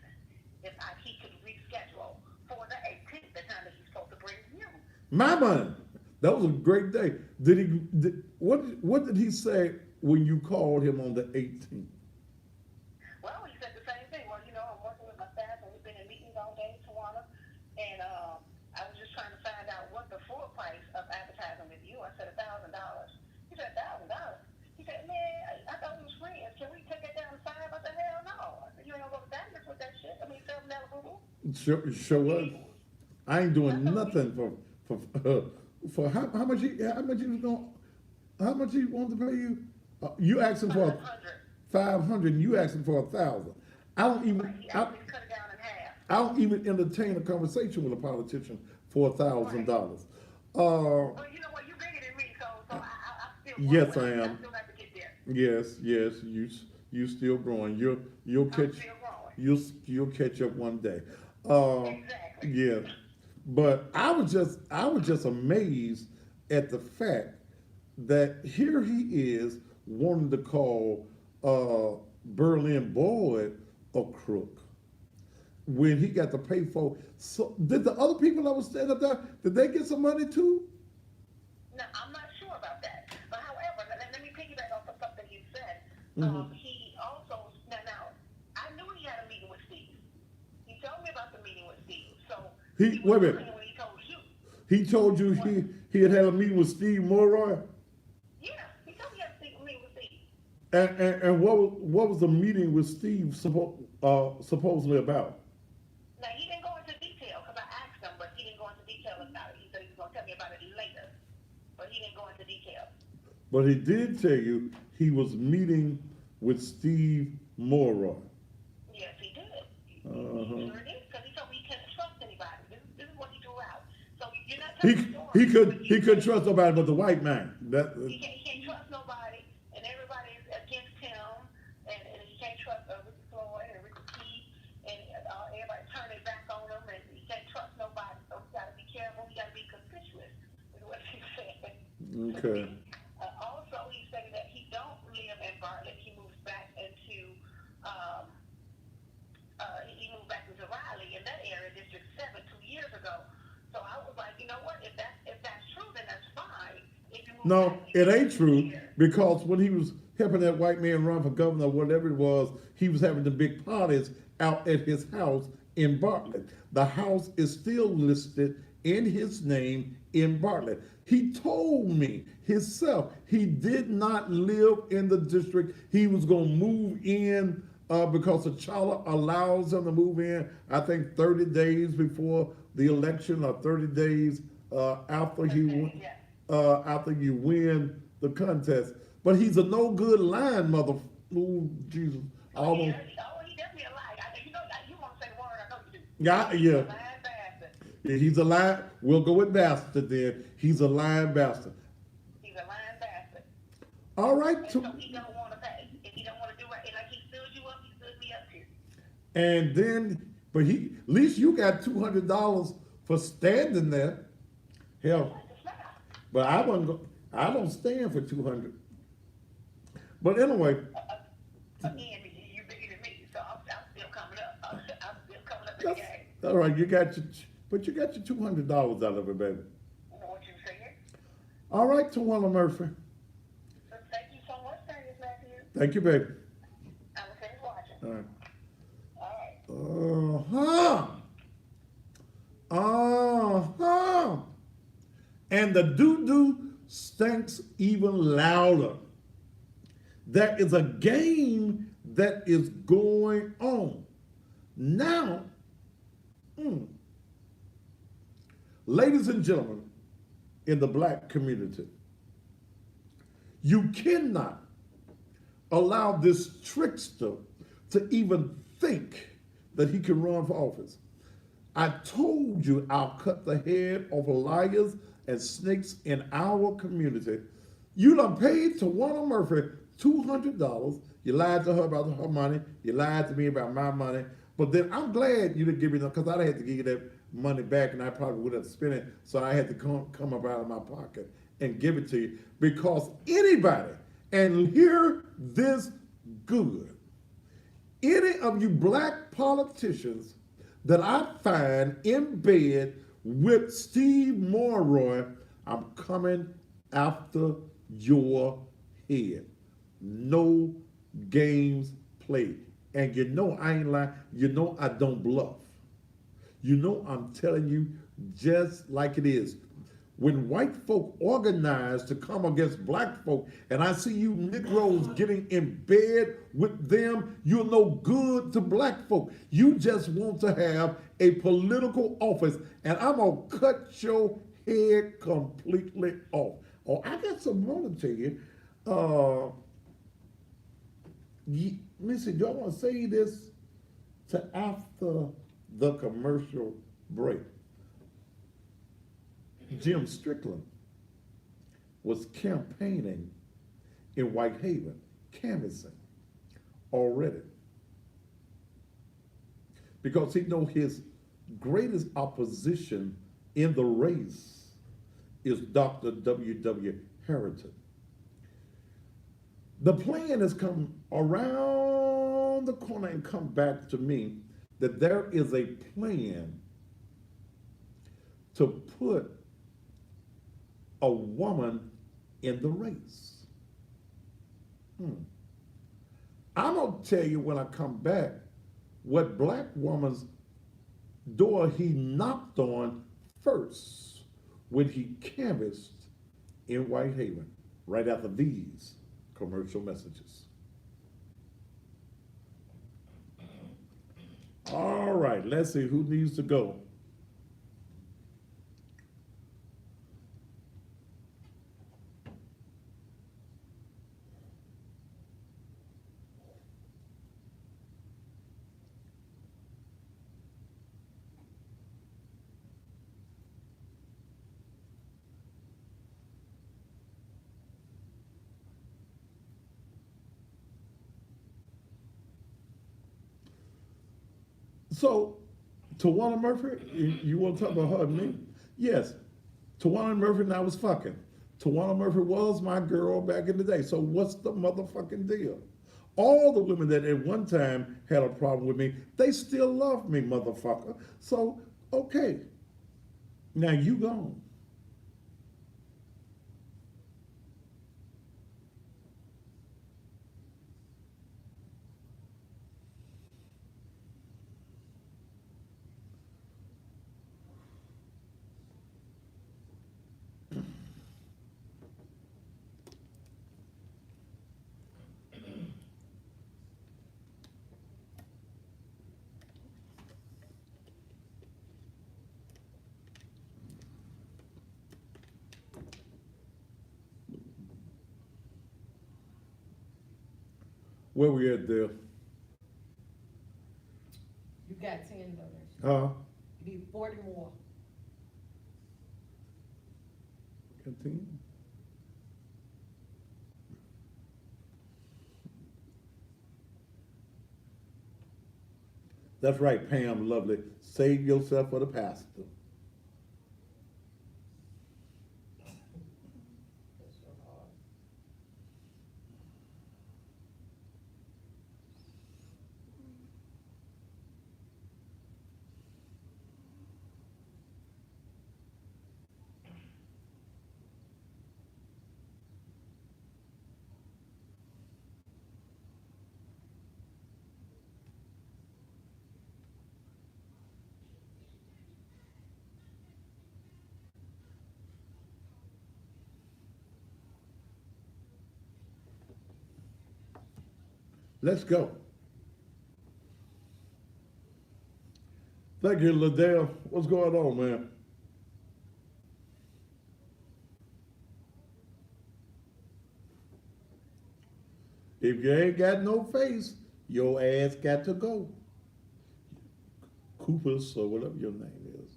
if he could reschedule for the 18th, the time that he's supposed to bring you. My man, that was a great day. What did he say when you called him on the 18th? Well, he said the same thing. Well, I'm working with my staff, and we've been in meetings all day, Tawana, and I was just trying to find out what the full price of advertising with you. I said $1,000. He said $1,000. He said, man, I thought we was friends. Can we take that down to 5? I said, hell no. I said, you ain't gonna go to Dallas with that shit. I mean, $7 boo-boo. Sure was. I ain't doing nothing for how much he wanted to pay you? You asking for 500. $500, and you asking for $1,000. I don't even Right, he asked me to cut it down in half. I don't even entertain a conversation with a politician for $1,000. Well, you know what? You're bigger than me, so I still Yes, growing. I am. I still have to get there. Yes, you still growing. You'll I'm catch still growing. you'll catch up one day. Exactly. Yeah, but I was just amazed at the fact that here he is wanting to call Berlin Boyd a crook when he got to pay for. So did the other people that was standing up there, did they get some money too? No, I'm not sure about that. But however, let me piggyback off of something you said. Mhm. He also now I knew he had a meeting with Steve. He told me about the meeting with Steve. So Wait a was minute. lying when he told you. He told you he had a meeting with Steve Mulroy? Yeah, he told me he had a meeting with Steve. And what was the meeting with Steve supposedly about? Now he didn't go into detail because I asked him, but he didn't go into detail about it. He said he was going to tell me about it later, but he didn't go into detail. But he did tell you he was meeting with Steve Mulroy. Yes, he did. Uh-huh. He sure did, because he told me he couldn't trust anybody. This is what he threw out. So you're not telling the story. He couldn't trust nobody but the white man. He can't trust nobody, and everybody is against him, and he can't trust Ricky Floyd and Ricky Keith, and everybody turn their back on him, and he can't trust nobody. So he got to be careful. He got to be conspicuous, is what he said. Okay. Also, he said that he don't live in Bartlett. He moves back into No, it ain't true, because when he was helping that white man run for governor or whatever it was, he was having the big parties out at his house in Bartlett. The house is still listed in his name in Bartlett. He told me himself he did not live in the district. He was going to move in because the charter allows him to move in, I think 30 days before the election or 30 days after after you win the contest. But he's a no good lying mother. Oh, Jesus. Almost. He definitely a lie. You know, you want to say the word, I know you do. Yeah, yeah. Lying bastard. Yeah, he's a lying. We'll go with bastard then. He's a lying bastard. He's a lying bastard. All right. And so he don't want to pay. If he don't want to do it, like he stood you up, he stood me up too. And then, but at least you got $200 for standing there. Hell, but I don't stand for 200. But anyway. Again, you bigger than me, so I'm still coming up. I'm still coming up in the game. All right, you got your $200 out of it, baby. What you saying? All right, Tawana Murphy. So thank you so much, Thaddeus Matthew. Thank you, baby. I'm finished watching. All right. All right. Uh-huh. And the doo-doo stinks even louder. There is a game that is going on. Now, ladies and gentlemen, in the black community, you cannot allow this trickster to even think that he can run for office. I told you I'll cut the head off liars and snakes in our community. You done paid Tawana Murphy $200. You lied to her about her money. You lied to me about my money. But then I'm glad you didn't give me that, because I'd have to give you that money back and I probably would have spent it. So I had to come up out of my pocket and give it to you. Because anybody, and hear this good, any of you black politicians that I find in bed with Steve Monroe, I'm coming after your head. No games played. And you know I ain't lying. You know I don't bluff. You know I'm telling you just like it is. When white folk organize to come against black folk, and I see you Negroes getting in bed with them, you're no good to black folk. You just want to have a political office, and I'm gonna cut your head completely off. Oh, I got some more to tell you. Listen, y'all want to say this to after the commercial break? Jim Strickland was campaigning in Whitehaven, canvassing already, because he know his greatest opposition in the race is Dr. W.W. Harrington. The plan has come around the corner and come back to me that there is a plan to put a woman in the race. I'm gonna tell you when I come back what black woman's door he knocked on first when he canvassed in Whitehaven, right after these commercial messages. All right, let's see who needs to go. So, Tawana Murphy, you want to talk about her and me? Yes, Tawana Murphy and I was fucking. Tawana Murphy was my girl back in the day. So what's the motherfucking deal? All the women that at one time had a problem with me, they still love me, motherfucker. So, okay. Now you gone. Where we at there? You got 10 donations. Huh? You need 40 more. Continue. That's right, Pam, lovely. Save yourself for the pastor. That's so hard. Let's go. Thank you, Liddell. What's going on, man? If you ain't got no face, your ass got to go. Coopers or whatever your name is.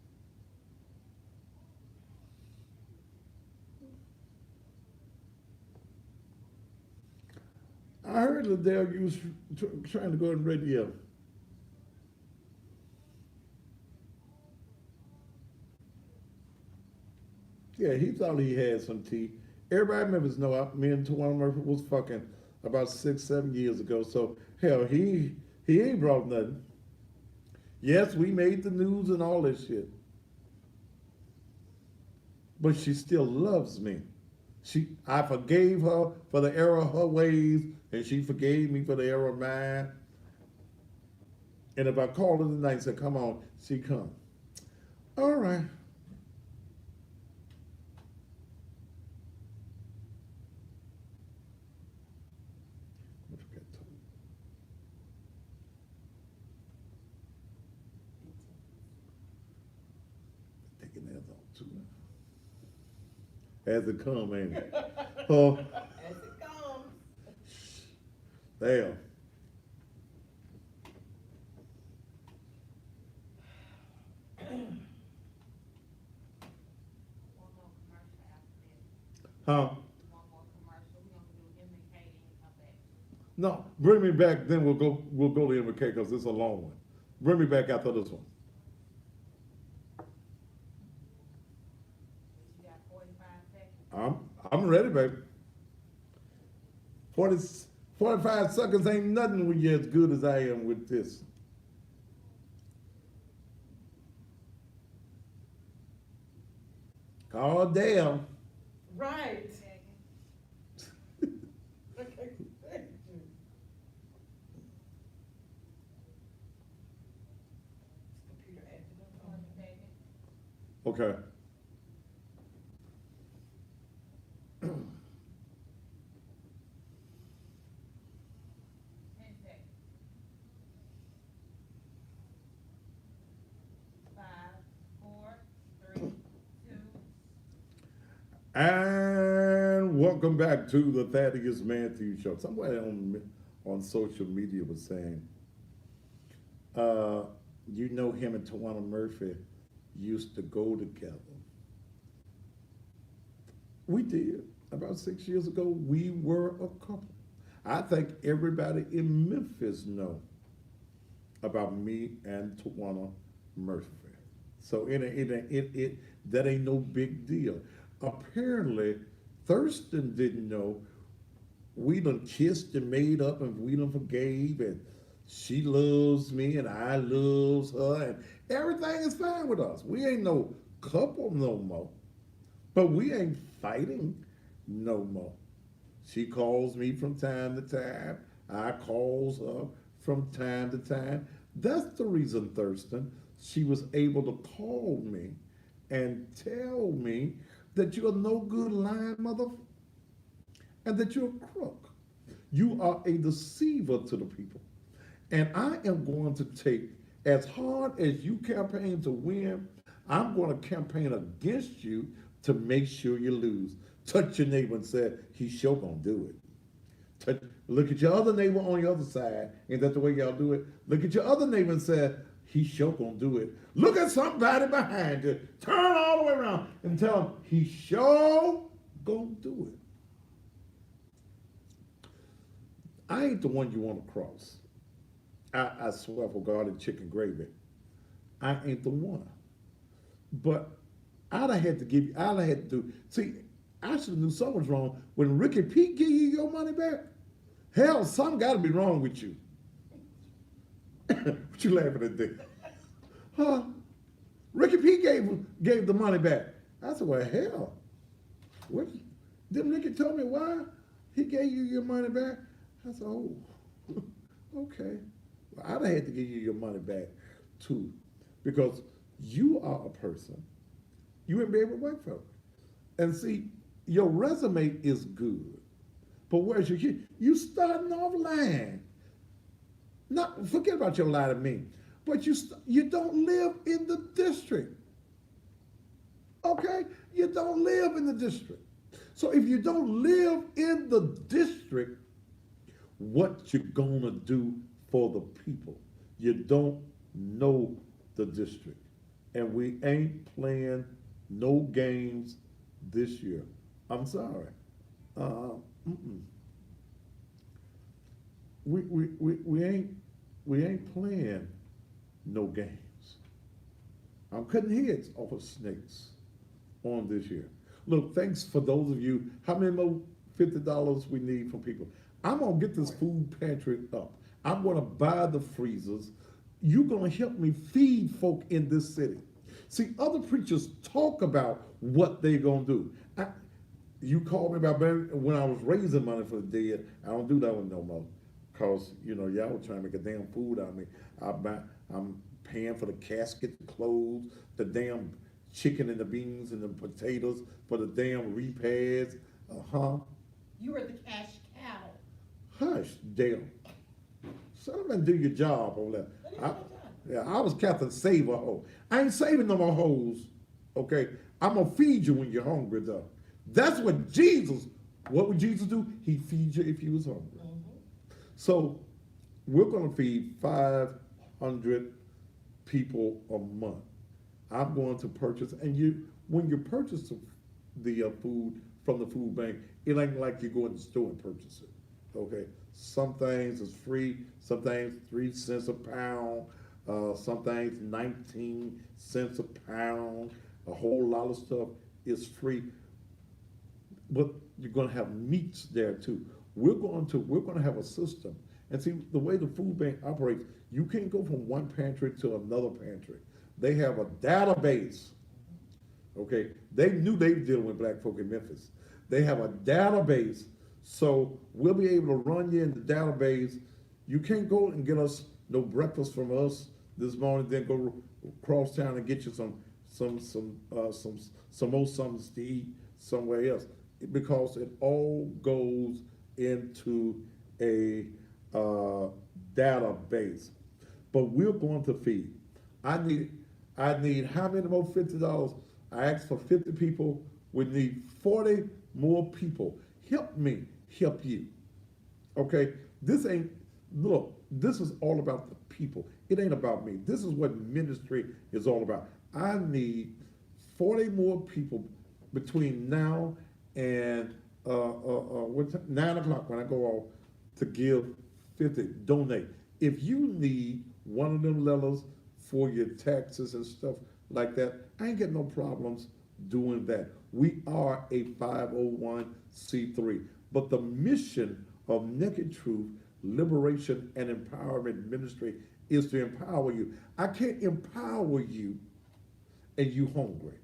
I heard Liddell, you was trying to go on radio. Yeah, he thought he had some tea. Everybody remembers, no, me and Tawana Murphy was fucking about 6, 7 years ago. So hell, he ain't brought nothing. Yes, we made the news and all this shit. But she still loves me. I forgave her for the error of her ways, and she forgave me for the error of mine. And if I called her tonight and said, come on, she come. All right. Taking that off too. As it come, ain't it? Oh, As it comes. damn. One more commercial after this. Huh? One more commercial. We're gonna do him and Katie and come back. No, bring me back, then we'll go to McKay because it's a long one. Bring me back after this one. You got 45 seconds. I'm ready, baby. 45 seconds ain't nothing when you're as good as I am with this. Oh, damn. Right. Second. Okay, thank you. Computer acting up on 20 me. seconds. Okay. 10 seconds. 5, 4, 3, 2. And welcome back to the Thaddeus Matthews Show. Somebody on social media was saying, you know him and Tawana Murphy used to go together. We did. About 6 years ago, we were a couple. I think everybody in Memphis know about me and Tawana Murphy. So that ain't no big deal. Apparently, Thurston didn't know we done kissed and made up and we done forgave and she loves me and I loves her and everything is fine with us. We ain't no couple no more. But we ain't fighting no more. She calls me from time to time. I calls her from time to time. That's the reason, Thurston, she was able to call me and tell me that you're no good lying mother and that you're a crook. You are a deceiver to the people. And I am going to take, as hard as you campaign to win, I'm going to campaign against you to make sure you lose. Touch your neighbor and say, he's sure going to do it. Look at your other neighbor on your other side. Ain't that the way y'all do it? Look at your other neighbor and say, he sure gonna do it. Look at somebody behind you. Turn all the way around and tell him he sure gonna do it. I ain't the one you want to cross. I swear for God and chicken gravy. I ain't the one. But I'd have had to give you, I'd have had to do, see, I should have knew something was wrong. When Ricky Pete give you your money back, hell, something got to be wrong with you. What you laughing at there? Huh? Ricky Pete gave the money back. I said, well, hell. What? Didn't Ricky tell me why he gave you your money back? I said, oh, okay. Well, I'd have had to give you your money back too, because you are a person. You wouldn't be able to work for it. And see, your resume is good, but where's your kid? You starting off lying. Not forget about your lie to me, but you don't live in the district. Okay, you don't live in the district. So if you don't live in the district, what you gonna do for the people? You don't know the district, and we ain't playing no games this year. I'm sorry. We ain't playing no games. I'm cutting heads off of snakes on this year. Look, thanks for those of you. How many more $50 we need from people? I'm gonna get this food pantry up. I'm gonna buy the freezers. You're gonna help me feed folk in this city. See, other preachers talk about what they're gonna do. You called me about when I was raising money for the dead. I don't do that one no more, cause y'all were trying to make a damn food out of me. I'm paying for the casket, the clothes, the damn chicken and the beans and the potatoes for the damn repairs. You were the cash cow. Hush, Dale. Somebody do your job over there. That is your job. Yeah, I was Captain Save a Hoe. I ain't saving no more hoes. Okay, I'm gonna feed you when you're hungry, though. That's what would Jesus do? He'd feed you if you was hungry. So we're gonna feed 500 people a month. I'm going to purchase, and when you purchase the food from the food bank, it ain't like you go in the store and purchase it. Okay, some things is free, some things 3 cents a pound, some things 19 cents a pound. A whole lot of stuff is free, but you're going to have meats there too. We're going to have a system, and see the way the food bank operates. You can't go from one pantry to another pantry. They have a database. Okay, they knew they were dealing with black folk in Memphis. They have a database, so we'll be able to run you in the database. You can't go and get us no breakfast from us this morning, then go cross town and get you some more something to eat somewhere else, because it all goes into a database. But we're going to feed. I need how many more $50? I asked for 50 people. We need 40 more people. Help me, help you. Okay? This is all about the people. It ain't about me. This is what ministry is all about. I need 40 more people between now and 9 o'clock when I go off to give 50, donate. If you need one of them letters for your taxes and stuff like that, I ain't got no problems doing that. We are a 501c3, but the mission of Naked Truth, Liberation, and Empowerment Ministry is to empower you. I can't empower you and you hungry.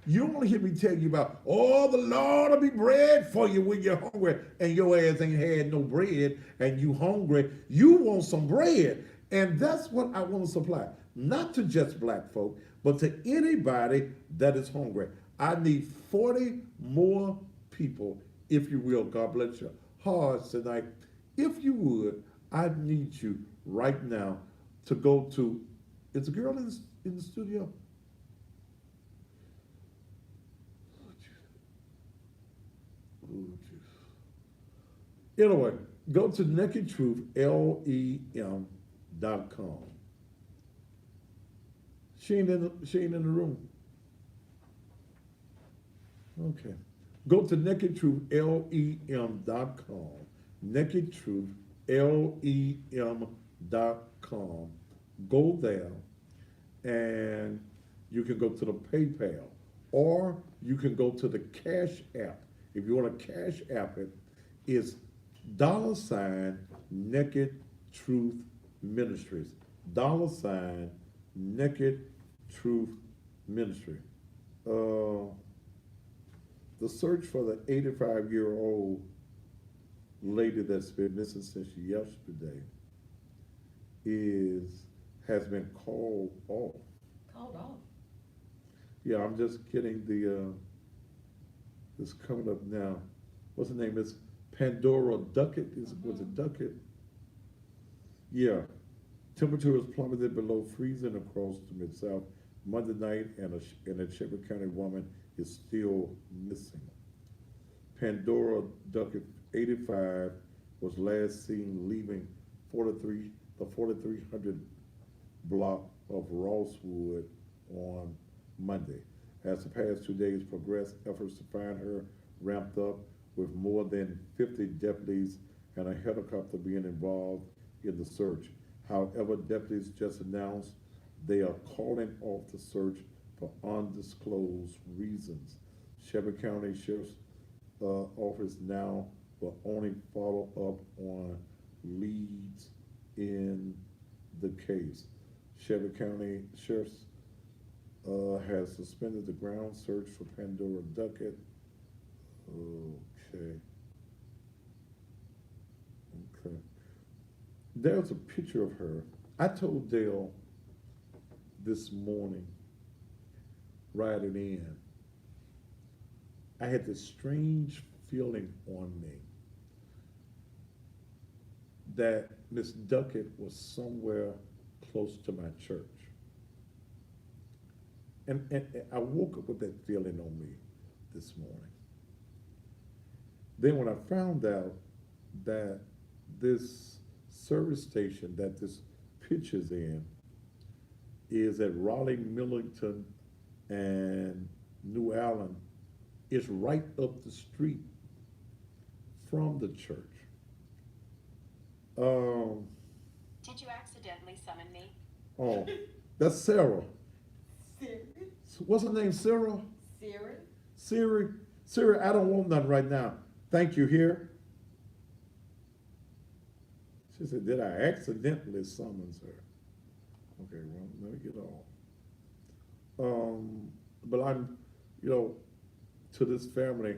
You don't want to hear me tell you about, the Lord will be bread for you when you're hungry, and your ass ain't had no bread and you hungry. You want some bread, and that's what I want to supply. Not to just black folk, but to anybody that is hungry. I need 40 more people, if you will. God bless your hearts tonight. If you would, I need you right now to go to, is the girl in the studio? Anyway, Go to nakedtruth.com. She ain't in the room. Okay. Go to nakedtruth.com. Nakedtruth.com. Go there and you can go to the PayPal or you can go to the Cash App. If you want to Cash App it, it's $ Naked Truth Ministries. $ Naked Truth Ministry. The search for the 85-year-old lady that's been missing since yesterday has been called off. Called off. Yeah, I'm just getting it's coming up now. What's her name? It's Pandora Duckett. Was it Duckett? Yeah. Temperature was plummeted below freezing across the Mid-South Monday night, and a Shepherd County woman is still missing. Pandora Duckett, 85, was last seen leaving the 4300 block of Rosswood on Monday. As the past 2 days progressed, efforts to find her ramped up, with more than 50 deputies and a helicopter being involved in the search. However, deputies just announced they are calling off the search for undisclosed reasons. Shepherd County Sheriff's Office now will only follow up on leads in the case. Shepherd County Sheriff's has suspended the ground search for Pandora Duckett. Okay. There's a picture of her. I told Dale this morning, riding in, I had this strange feeling on me that Miss Duckett was somewhere close to my church. And I woke up with that feeling on me this morning. Then when I found out that this service station that this picture's in is at Raleigh, Millington, and New Allen, it's right up the street from the church. Did you accidentally summon me? Oh, that's Sarah. Siri. What's her name, Sarah? Siri. Siri? Siri, I don't want nothing right now. Thank you, here. She said, did I accidentally summons her? Okay, well, let me get on. But I'm, to this family,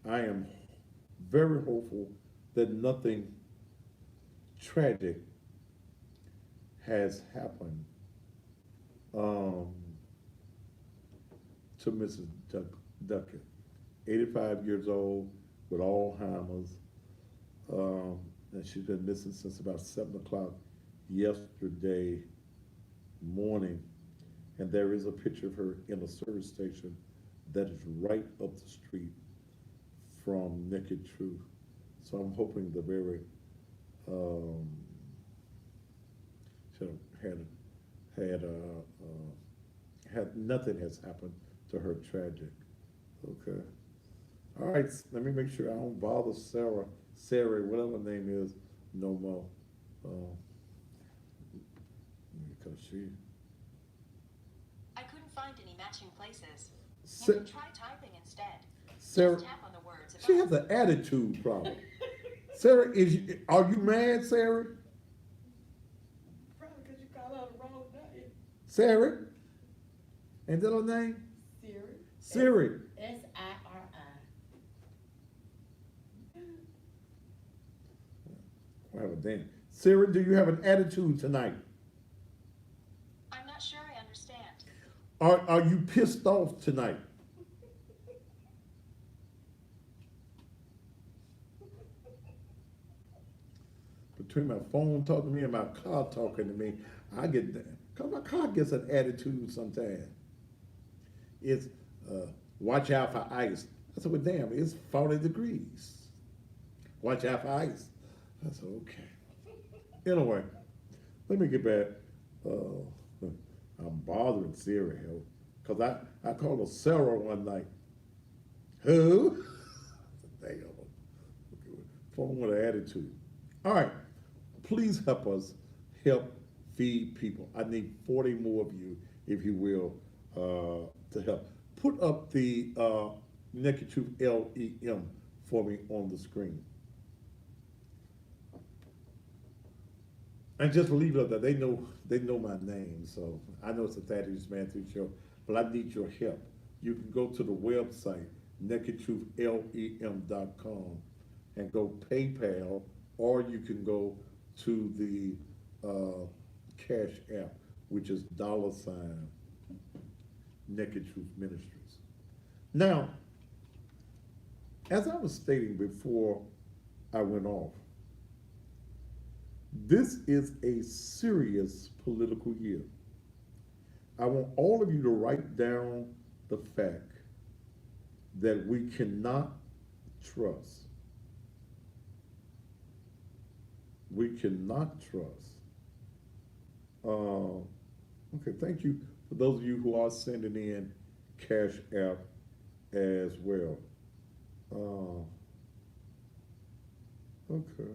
I am very hopeful that nothing tragic has happened to Mrs. Duckett, 85 years old with Alzheimer's, and she's been missing since about 7 o'clock yesterday morning. And there is a picture of her in a service station that is right up the street from Naked Truth. So I'm hoping the very, nothing has happened to her tragic. Okay. All right, let me make sure I don't bother Sarah, whatever her name is, no more. Because I couldn't find any matching places. Sa- You can try typing instead. Sarah, Just tap on the words above. she has an attitude problem. Sarah, are you mad, Sarah? Probably because you call her the wrong name. Sarah? Ain't that her name? Siri. Siri. Siri. Well, damn. Sarah, do you have an attitude tonight? I'm not sure I understand. Are you pissed off tonight? Between my phone talking to me and my car talking to me, I get, because my car gets an attitude sometimes. It's, watch out for ice. I said, well, damn, it's 40 degrees. Watch out for ice. I said, okay. Anyway, let me get back. I'm bothering Siri, because I called her Sarah one night. Who? Damn. Phone with an attitude. All right. Please help us help feed people. I need 40 more of you, if you will, to help. Put up the Naked Truth LEM for me on the screen. And just leave it up there. They know my name, so I know it's a Thaddeus Matthews show, but I need your help. You can go to the website, nakedtruthlem.com, and go PayPal, or you can go to the Cash App, which is $ Naked Truth Ministries. Now, as I was stating before I went off, this is a serious political year. I want all of you to write down the fact that we cannot trust. We cannot trust. Okay, thank you for those of you who are sending in Cash App as well. Okay.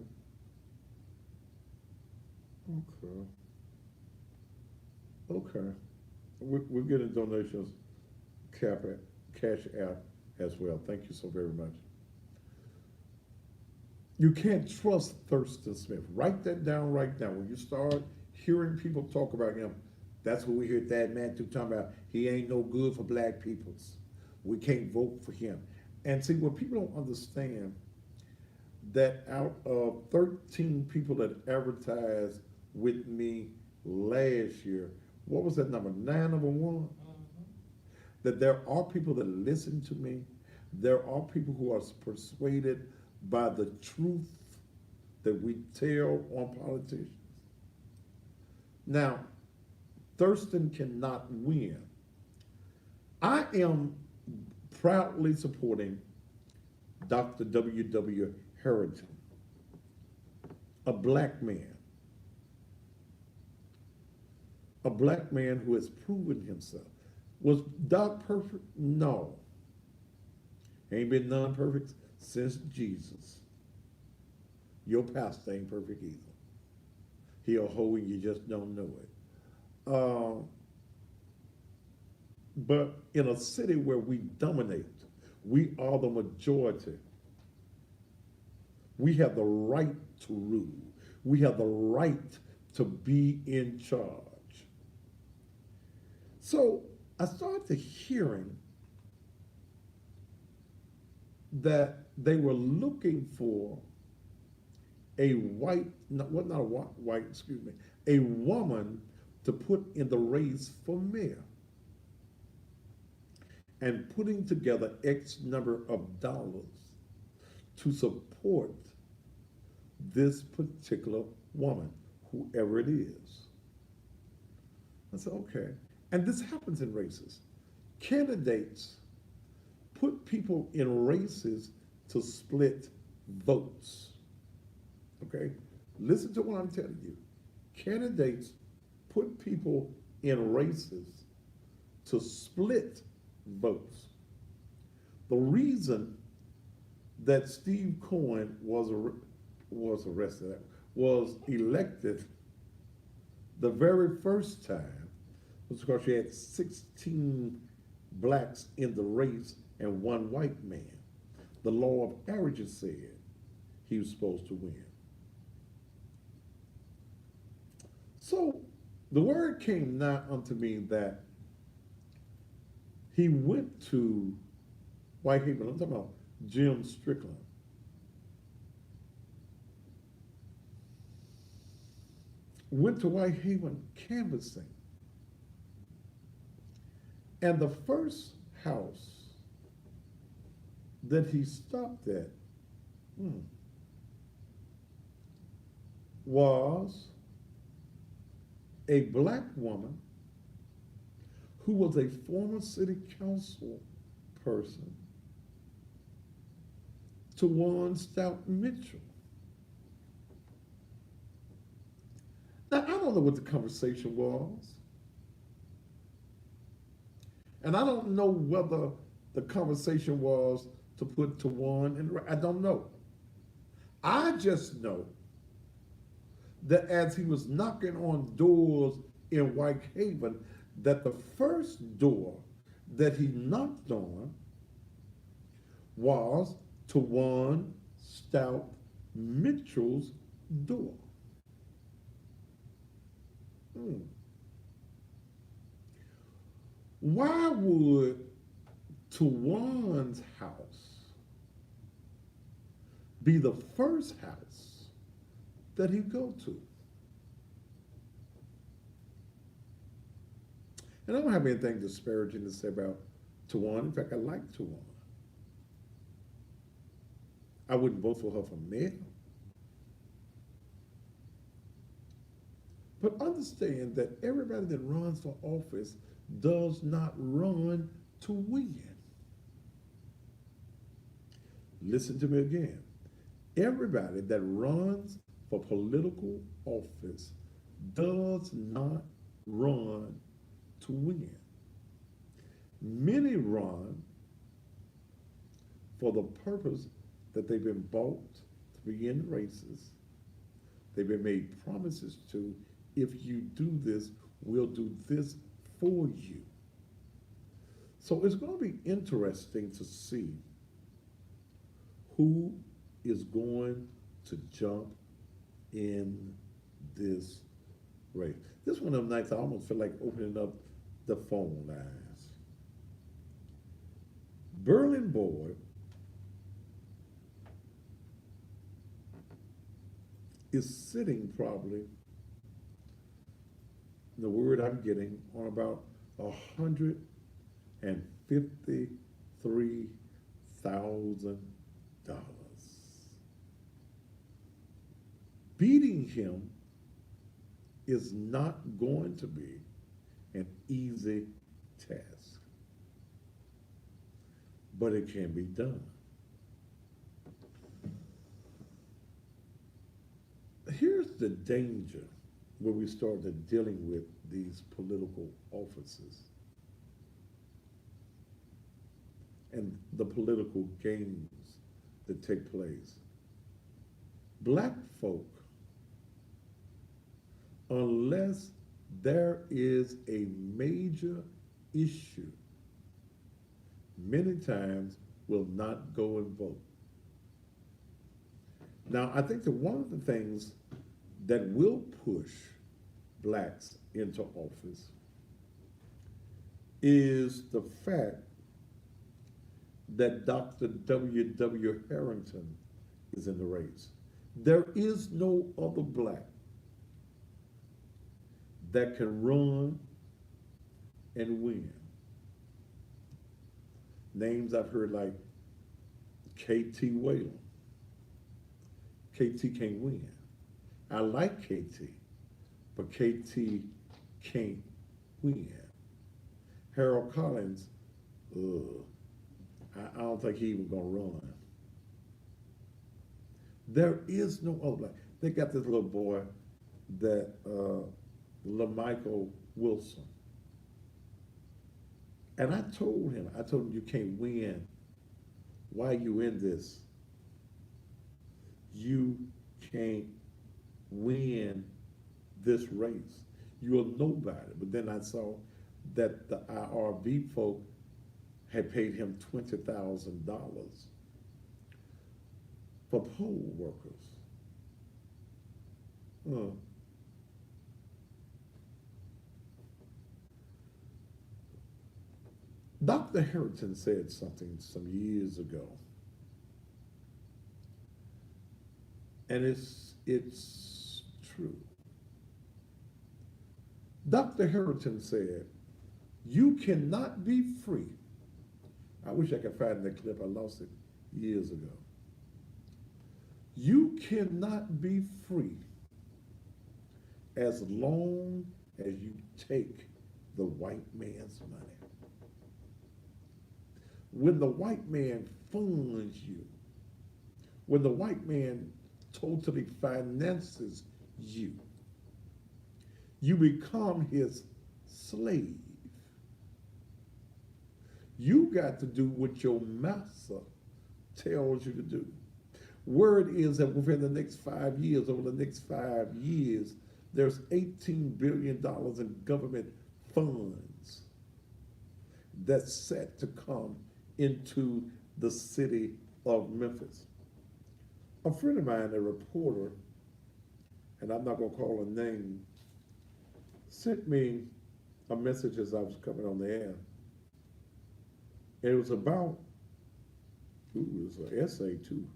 Okay. We're getting donations, Cash App as well. Thank you so very much. You can't trust Thurston Smith. Write that down right now. When you start hearing people talk about him, that's what we hear Thad Matthews talking about. He ain't no good for black peoples. We can't vote for him. And see, what people don't understand, that out of 13 people that advertised with me last year, what was that number? 9 of them won. That there are people that listen to me. There are people who are persuaded by the truth that we tell on politicians. Now, Thurston cannot win. I am proudly supporting Dr. W.W. Harrington, a black man who has proven himself. Was Doc perfect? No. Ain't been none perfect since Jesus. Your pastor ain't perfect either. He a hoe and you just don't know it. But in a city where we dominate, we are the majority. We have the right to rule. We have the right to be in charge. So I started hearing that they were looking for a a woman to put in the race for mayor, and putting together X number of dollars to support this particular woman, whoever it is. I said, okay. And this happens in races. Candidates put people in races to split votes. Okay? Listen to what I'm telling you. Candidates put people in races to split votes. The reason that Steve Cohen was elected the very first time was because you had 16 blacks in the race and 1 white man. The law of averages said he was supposed to win. So the word came not unto me that he went to Whitehaven. I'm talking about Jim Strickland. Went to Whitehaven canvassing. And the first house that he stopped at was a black woman who was a former city council person, Tawan Stout Mitchell. Now, I don't know what the conversation was. And I don't know whether the conversation was to put Tawan in. I don't know. I just know that as he was knocking on doors in White Haven, that the first door that he knocked on was Tawan Stout Mitchell's door. Why would Tawan's house be the first house that he'd go to? And I don't have anything disparaging to say about Tawan. In fact, I like Tawan. I wouldn't vote for her for mayor. But understand that everybody that runs for office does not run to win. Listen to me again. Everybody that runs for political office does not run to win. Many run for the purpose that they've been bought to be in races. They've been made promises to, if you do this, we'll do this for you. So it's going to be interesting to see who is going to jump in this race. This one of them nights I almost feel like opening up the phone lines. Berlin Boyd is sitting probably, the word I'm getting, on about $153,000. Beating him is not going to be an easy task, but it can be done. Here's the danger when we started dealing with these political offices and the political games that take place. Black folk, unless there is a major issue, many times will not go and vote. Now, I think that one of the things that will push blacks into office is the fact that Dr. W.W. Harrington is in the race. There is no other black that can run and win. Names I've heard like K.T. Whalen. K.T. can't win. I like K.T., but K.T. can't win. Harold Collins, I don't think he even gonna run. There is no other black. They got this little boy that, LaMichael Wilson. And I told him, you can't win. Why are you in this? You can't win this race. You're nobody. But then I saw that the IRB folk had paid him $20,000 for poll workers. Dr. Harrington said something some years ago, and it's true. Dr. Harrington said, you cannot be free. I wish I could find that clip. I lost it years ago. You cannot be free as long as you take the white man's money. When the white man funds you, when the white man totally finances you, you become his slave. You got to do what your master tells you to do. Word is that within the next 5 years, over the next 5 years, there's $18 billion in government funds that's set to come into the city of Memphis. A friend of mine, a reporter, and I'm not gonna call a name, sent me a message as I was coming on the air. And it was about, it was an essay too,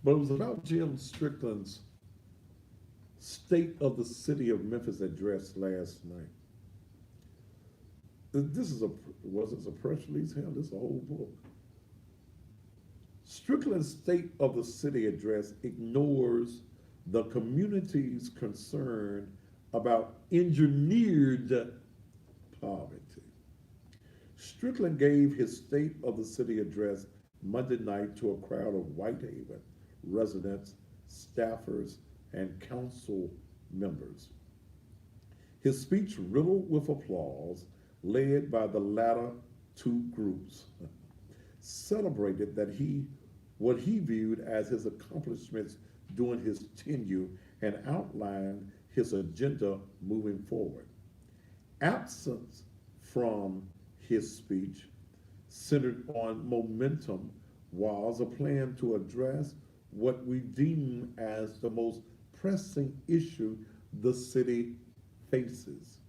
but it was about Jim Strickland's State of the City of Memphis address last night. This is was this a press release? Hell, this is a whole book. Strickland's State of the City address ignores the community's concern about engineered poverty. Strickland gave his State of the City address Monday night to a crowd of Whitehaven residents, staffers, and council members. His speech, riddled with applause, led by the latter two groups, celebrated what he viewed as his accomplishments during his tenure and outlined his agenda moving forward. Absent from his speech, centered on momentum, was a plan to address what we deem as the most pressing issue the city faces: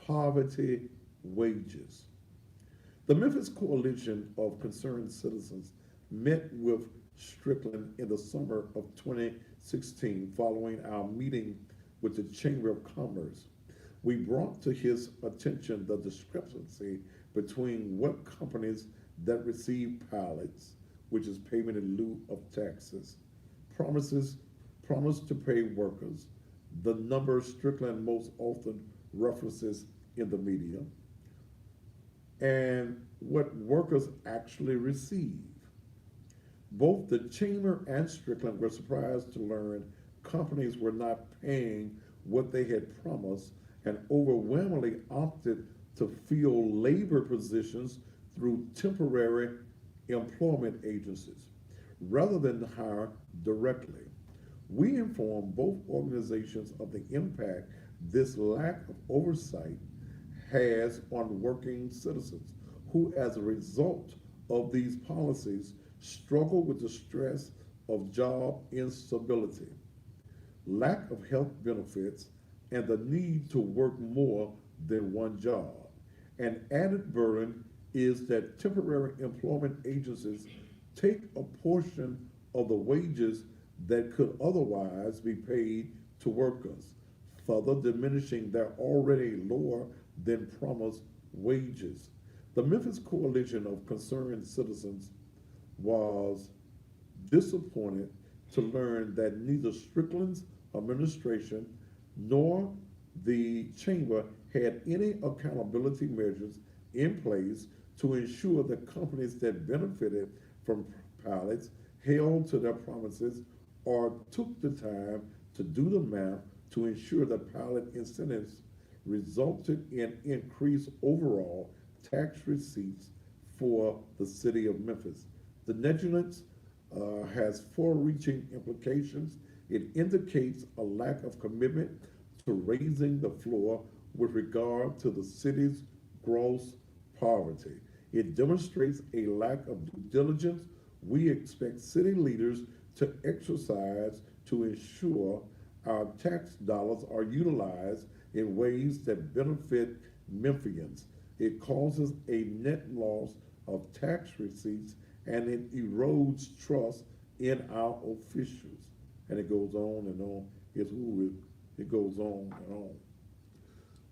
poverty wages. The Memphis Coalition of Concerned Citizens met with Strickland in the summer of 2016 following our meeting with the Chamber of Commerce. We brought to his attention the discrepancy between what companies that receive pallets, which is payment in lieu of taxes, promise to pay workers, the number Strickland most often references in the media, and what workers actually receive. Both the Chamber and Strickland were surprised to learn companies were not paying what they had promised and overwhelmingly opted to fill labor positions through temporary employment agencies rather than hire directly. We informed both organizations of the impact this lack of oversight has on working citizens who, as a result of these policies, struggle with the stress of job instability, lack of health benefits, and the need to work more than one job. An added burden is that temporary employment agencies take a portion of the wages that could otherwise be paid to workers, further diminishing their already lower than promised wages. The Memphis Coalition of Concerned Citizens was disappointed to learn that neither Strickland's administration nor the chamber had any accountability measures in place to ensure that companies that benefited from pilots held to their promises or took the time to do the math to ensure that pilot incentives resulted in increased overall tax receipts for the city of Memphis. The negligence has far-reaching implications. It indicates a lack of commitment to raising the floor with regard to the city's gross poverty. It demonstrates a lack of due diligence we expect city leaders to exercise to ensure our tax dollars are utilized in ways that benefit Memphians. It causes a net loss of tax receipts and it erodes trust in our officials. And it goes on and on. It goes on and on.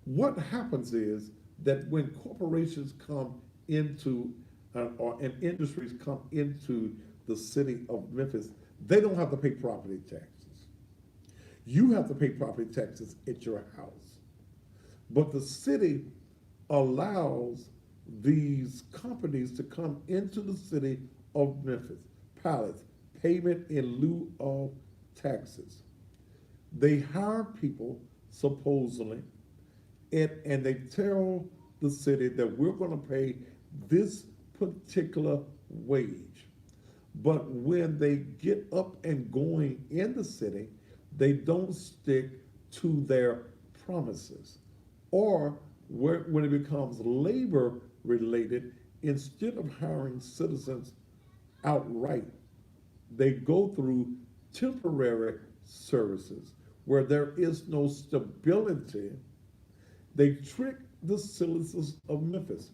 What happens is that when corporations come into and industries come into the city of Memphis, they don't have to pay property taxes. You have to pay property taxes at your house. But the city allows these companies to come into the city of Memphis, pallets, payment in lieu of taxes. They hire people supposedly, and they tell the city that we're going to pay this particular wage. But when they get up and going in the city, they don't stick to their promises. Or when it becomes labor related, instead of hiring citizens outright, they go through temporary services where there is no stability. They trick the citizens of Memphis.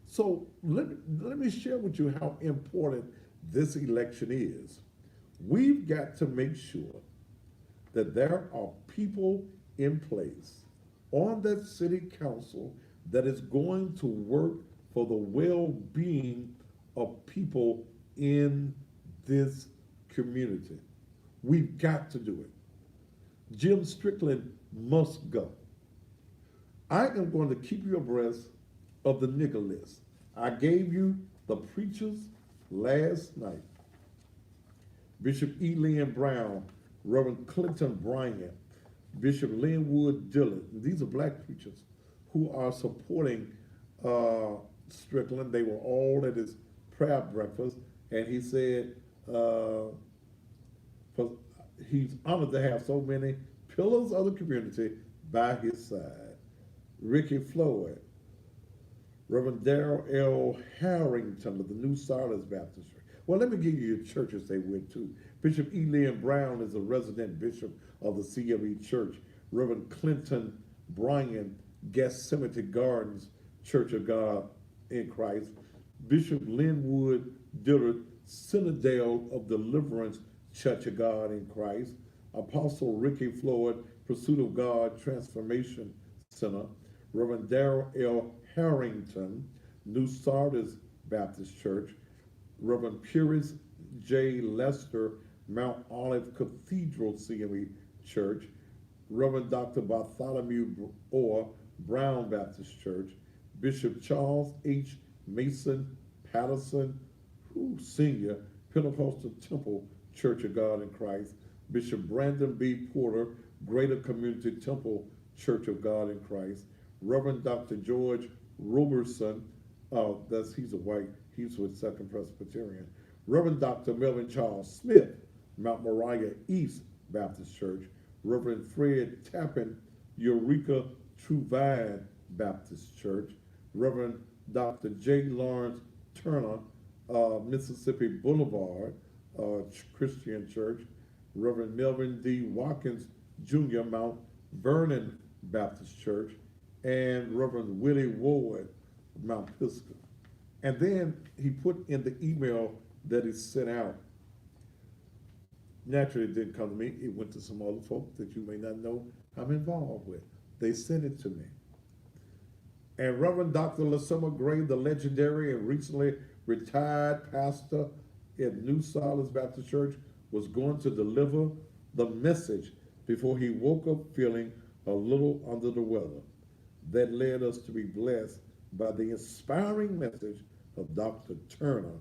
So let me share with you how important this election is. We've got to make sure that there are people in place on that city council that is going to work for the well-being of people in this community. We've got to do it. Jim Strickland must go. I am going to keep you abreast of the nigger list. I gave you the preachers last night. Bishop E. Lynn Brown, Reverend Clinton Bryant, Bishop Linwood Dillard. These are black preachers who are supporting Strickland. They were all at his prayer breakfast, and he said he's honored to have so many pillars of the community by his side. Ricky Floyd, Reverend Darrell L. Harrington of the New Sardis Baptist Church. Well, let me give you your churches they went to. Bishop E. Lynn Brown is a resident bishop of the CME Church. Reverend Clinton Bryan, Gethsemane Gardens Church of God in Christ. Bishop Linwood Dillard, Citadel of Deliverance Church of God in Christ. Apostle Ricky Floyd, Pursuit of God Transformation Center. Reverend Darrell L. Harrington, New Sardis Baptist Church. Reverend Purist J. Lester, Mount Olive Cathedral CME Church. Reverend Dr. Bartholomew Orr, Brown Baptist Church. Bishop Charles H. Mason Patterson, Senior, Pentecostal Temple Church of God in Christ. Bishop Brandon B. Porter, Greater Community Temple Church of God in Christ. Reverend Dr. George Roberson, he's a white, he's with Second Presbyterian. Reverend Dr. Melvin Charles Smith, Mount Moriah East Baptist Church. Reverend Fred Tappan, Eureka True Vine Baptist Church. Reverend Dr. J. Lawrence Turner, Mississippi Boulevard Christian Church. Reverend Melvin D. Watkins Jr., Mount Vernon Baptist Church. And Reverend Willie Ward, Mount Pisgah. And then he put in the email that he sent out. Naturally, it didn't come to me. It went to some other folks that you may not know I'm involved with. They sent it to me. And Reverend Dr. Lasima Gray, the legendary and recently retired pastor at New Sardis Baptist Church, was going to deliver the message before he woke up feeling a little under the weather. That led us to be blessed by the inspiring message of Dr. Turner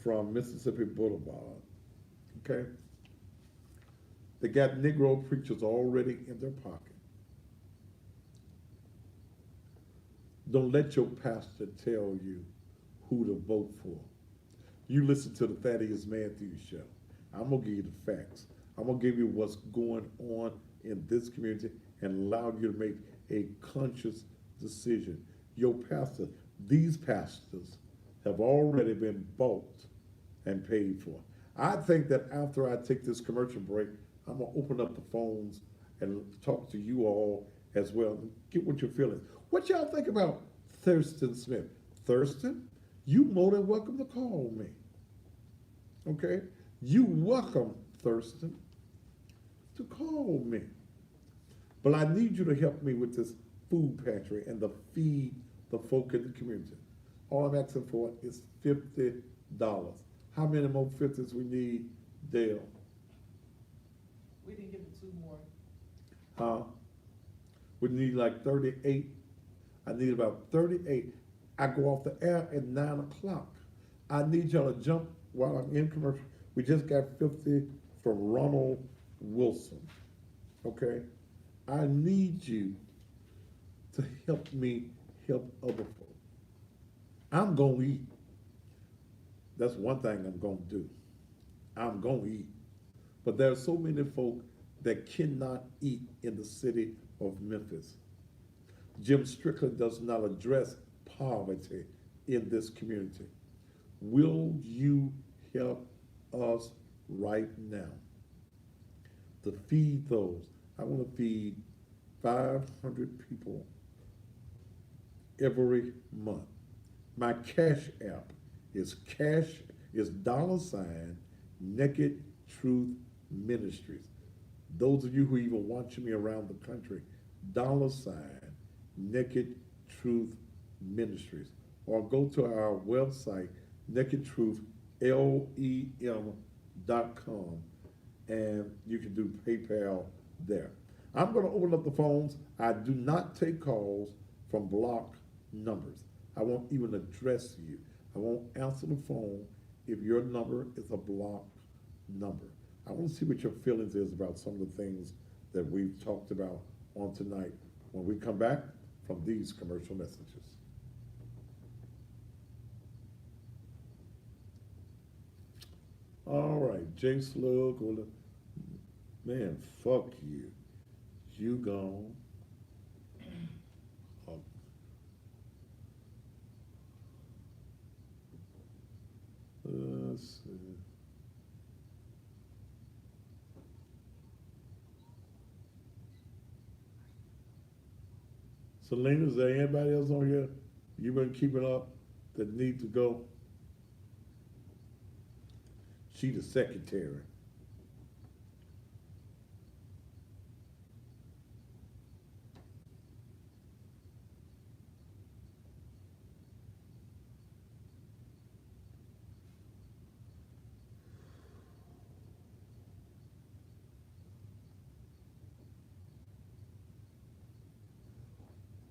from Mississippi Boulevard. Okay? They got Negro preachers already in their pocket. Don't let your pastor tell you who to vote for. You listen to the Thaddeus Matthews show. I'm going to give you the facts. I'm going to give you what's going on in this community and allow you to make a conscious decision. Your pastor, these pastors have already been bought and paid for. I think that after I take this commercial break, I'm going to open up the phones and talk to you all as well and get what you're feeling. What y'all think about Thurston Smith? Thurston, you more than welcome to call me. Okay? You welcome, Thurston, to call me. But I need you to help me with this food pantry and the feed the folk in the community. All I'm asking for is $50. How many more 50s we need, Dale? We didn't give it 2 more. We need like 38. I need about 38. I go off the air at 9 o'clock. I need y'all to jump while I'm in commercial. We just got 50 from Ronald Wilson. Okay? I need you to help me help other folk. I'm gonna eat. That's one thing I'm gonna do. I'm gonna eat. But there are so many folk that cannot eat in the city of Memphis. Jim Strickland does not address poverty in this community. Will you help us right now to feed those? I want to feed 500 people every month. My cash app is $ Naked Truth Ministries. Those of you who even watch me around the country, $ Naked Truth Ministries, or go to our website, nakedtruth.lem.com, and you can do PayPal there. I'm going to open up the phones. I do not take calls from blocked numbers. I won't even address you. I won't answer the phone if your number is a blocked number. I want to see what your feelings is about some of the things that we've talked about on tonight when we come back from these commercial messages. All right, Jay Slug, man, fuck you. You gone. Let's see. Selena, is there anybody else on here you've been keeping up that need to go? She the secretary.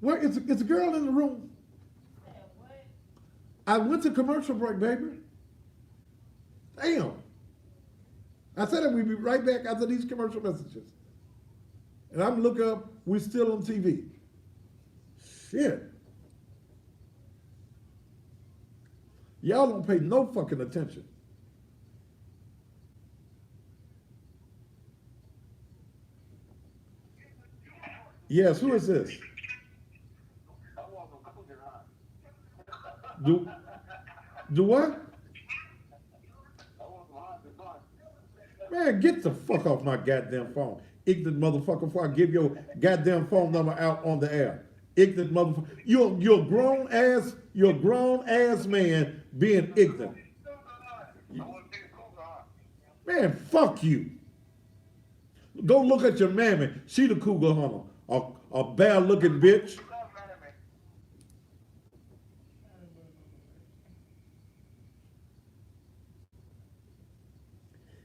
Where is a girl in the room? Said what? I went to commercial break, baby. Damn. I said that we'd be right back after these commercial messages. And I'm looking up, we're still on TV. Shit. Y'all don't pay no fucking attention. Yes, who is this? Do what? Man, get the fuck off my goddamn phone. Ignorant motherfucker, before I give your goddamn phone number out on the air. Ignorant motherfucker. You're a grown ass man being ignorant. Man, fuck you. Go look at your mammy. She the cougar hunter. A bad looking bitch.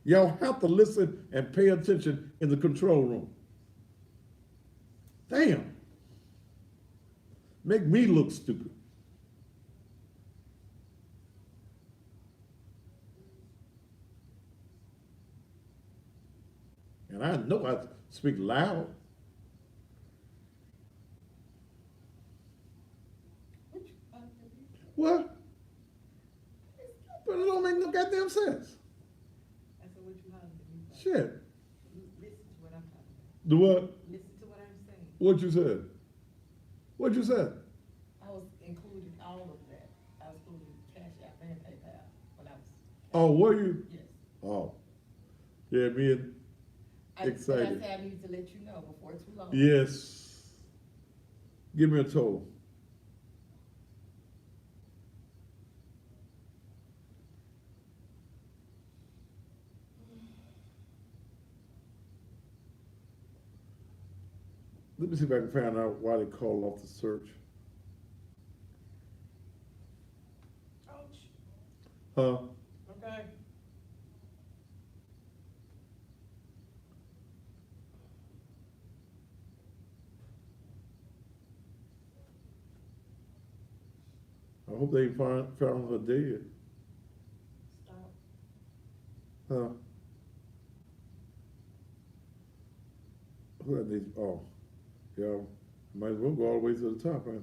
Y'all have to listen and pay attention in the control room. Damn. Make me look stupid. And I know I speak loud. What? But it don't make no goddamn sense. I said, what you hollering at me for? Shit. Listen to what I'm talking about. Do what? Listen to what I'm saying. What you said? What you said? I was including all of that. I was including Cash App and PayPal when I was. Oh, were you? Yes. Oh. Yeah, me and excited. I said I need to let you know before too long. Yes. Give me a toll. Let me see if I can find out why they called off the search. Ouch. Huh? Okay. I hope they found her dead. Stop. Huh? Who are these? Oh, Yeah, might as well go all the way to the top, right?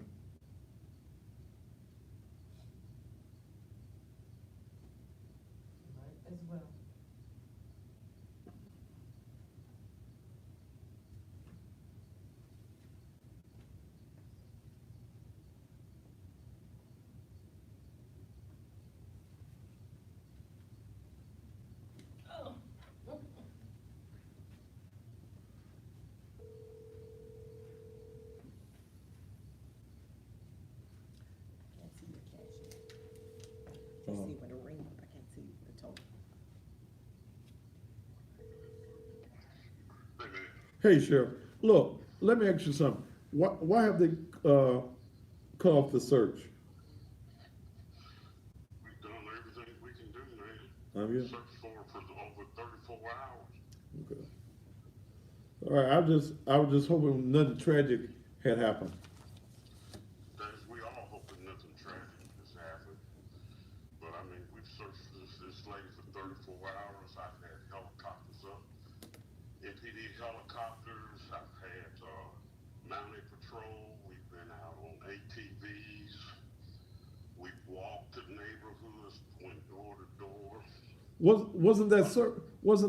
Might as well. Oh. Can't see your cash yet. Uh-huh. Just see what the ring, I can't see the total. Hey, Sheriff, look, let me ask you something. Why have they, cut off the search? We've done everything we can do, man. Have you? Searched for over 34 hours. Okay. All right, I was just hoping nothing tragic had happened. As we all hoping nothing tragic has happened. But I mean, we've searched this lady for 34 hours. I've had helicopters up, MPD helicopters. I've had mounted patrol. We've been out on ATVs. We've walked the neighborhoods, went door to door. Wasn't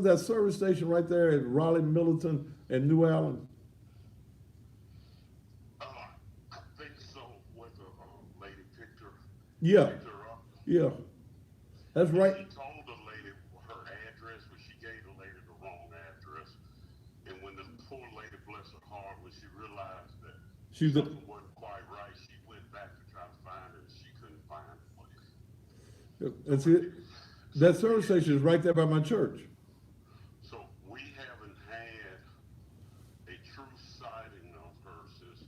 that service station right there at Raleigh, Middleton, and New Allen? I think so. With the lady picked her up. Yeah, that's right. She told the lady her address, but she gave the lady the wrong address. And when the poor lady, bless her heart, when she realized that She's a, something wasn't quite right, she went back to try to find it, and she couldn't find the place. and see, that service station is right there by my church. So we haven't had a true sighting of her since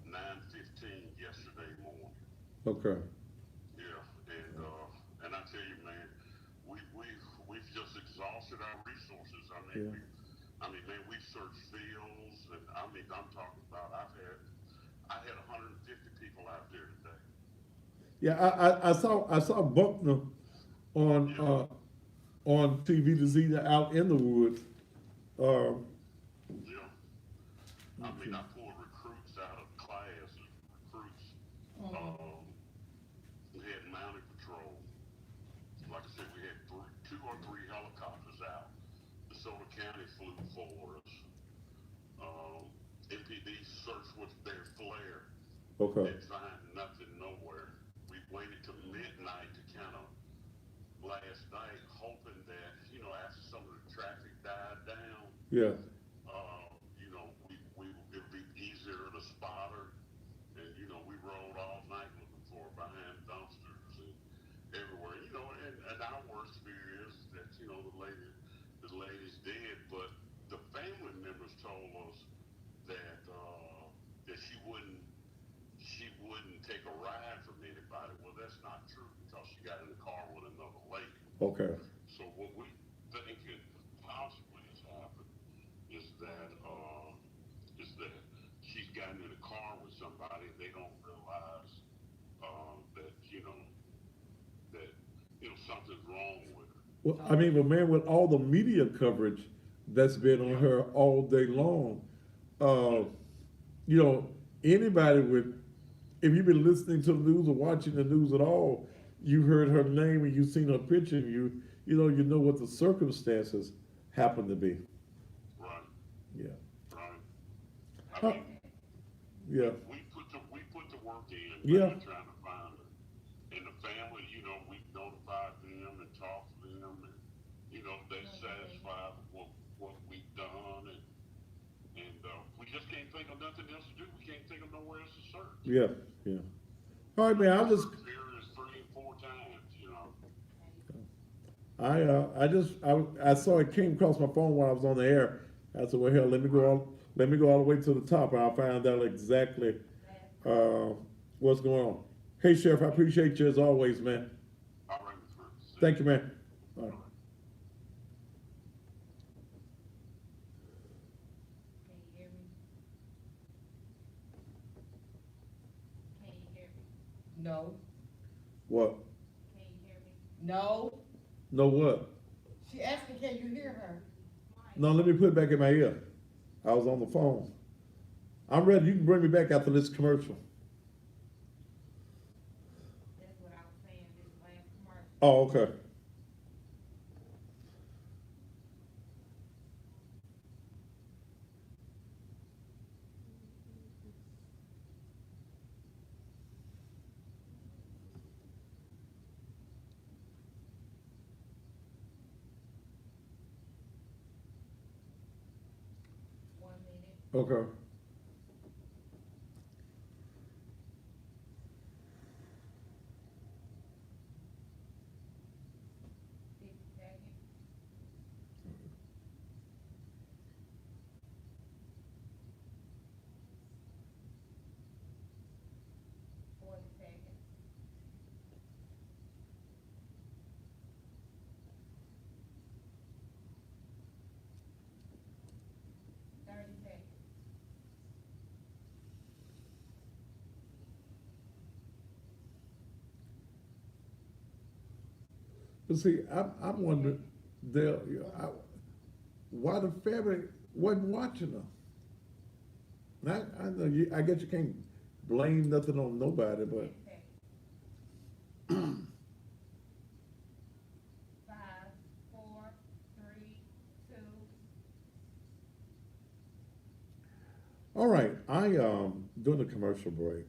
9:15 yesterday morning. Okay. Yeah, and I tell you, man, we've just exhausted our resources. I mean, Yeah. man, we've searched fields, and I mean, I'm talking about I had 150 people out there today. Yeah, I saw Buckner on TV to see that out in the woods. Yeah, I mean, I pulled recruits out of class, recruits. We had mounted patrol. Like I said, we had two or three helicopters out. DeSoto County flew for us. MPD searched with their flare. Okay. Didn't find nothing nowhere. We waited till midnight to kind of last night, hoping that, after some of the traffic died down, Yeah. it'd be easier to spot her. And, we rode all night looking for her behind dumpsters and everywhere, and our worst fear is that, the lady's dead, but the family members told us that, that she wouldn't take a ride from anybody. Well, that's not true because she got in the car with another lady. Okay. So what we think it possibly has happened is that she's gotten in a car with somebody. They don't realize that something's wrong with her. Well, I mean, but man, with all the media coverage that's been on her all day long, anybody would, if you've been listening to the news or watching the news at all, you heard her name and you've seen her picture, and you know what the circumstances happen to be. Right. Yeah. Right. I mean, Yeah. we put the work in. Yeah. Trying to find her. And the family, we've notified them and talked to them, and they're satisfied with what we've done, and we just can't think of nothing else to do. We can't think of nowhere else to search. Yeah. Yeah. All right, man. Here is 3 and 4 times, I saw it came across my phone while I was on the air. I said, well, hell, let me go all the way to the top, and I'll find out exactly what's going on. Hey, Sheriff, I appreciate you as always, man. All right, Mr. Rick. Thank you, man. All right. Can you hear me? Can you hear me? No, What? Can you hear me? no. No what? She asked me, can you hear her? No, let me put it back in my ear. I was on the phone. I'm ready. You can bring me back after this commercial. That's what I was saying, this last commercial. Oh, okay. One minute. Okay. 60 seconds. 40 seconds. 30 seconds. But see, I'm wondering, why the family wasn't watching her. I know you, I guess you can't blame nothing on nobody, but 10 seconds. 5, 4, 3, 2. all right. During the commercial break,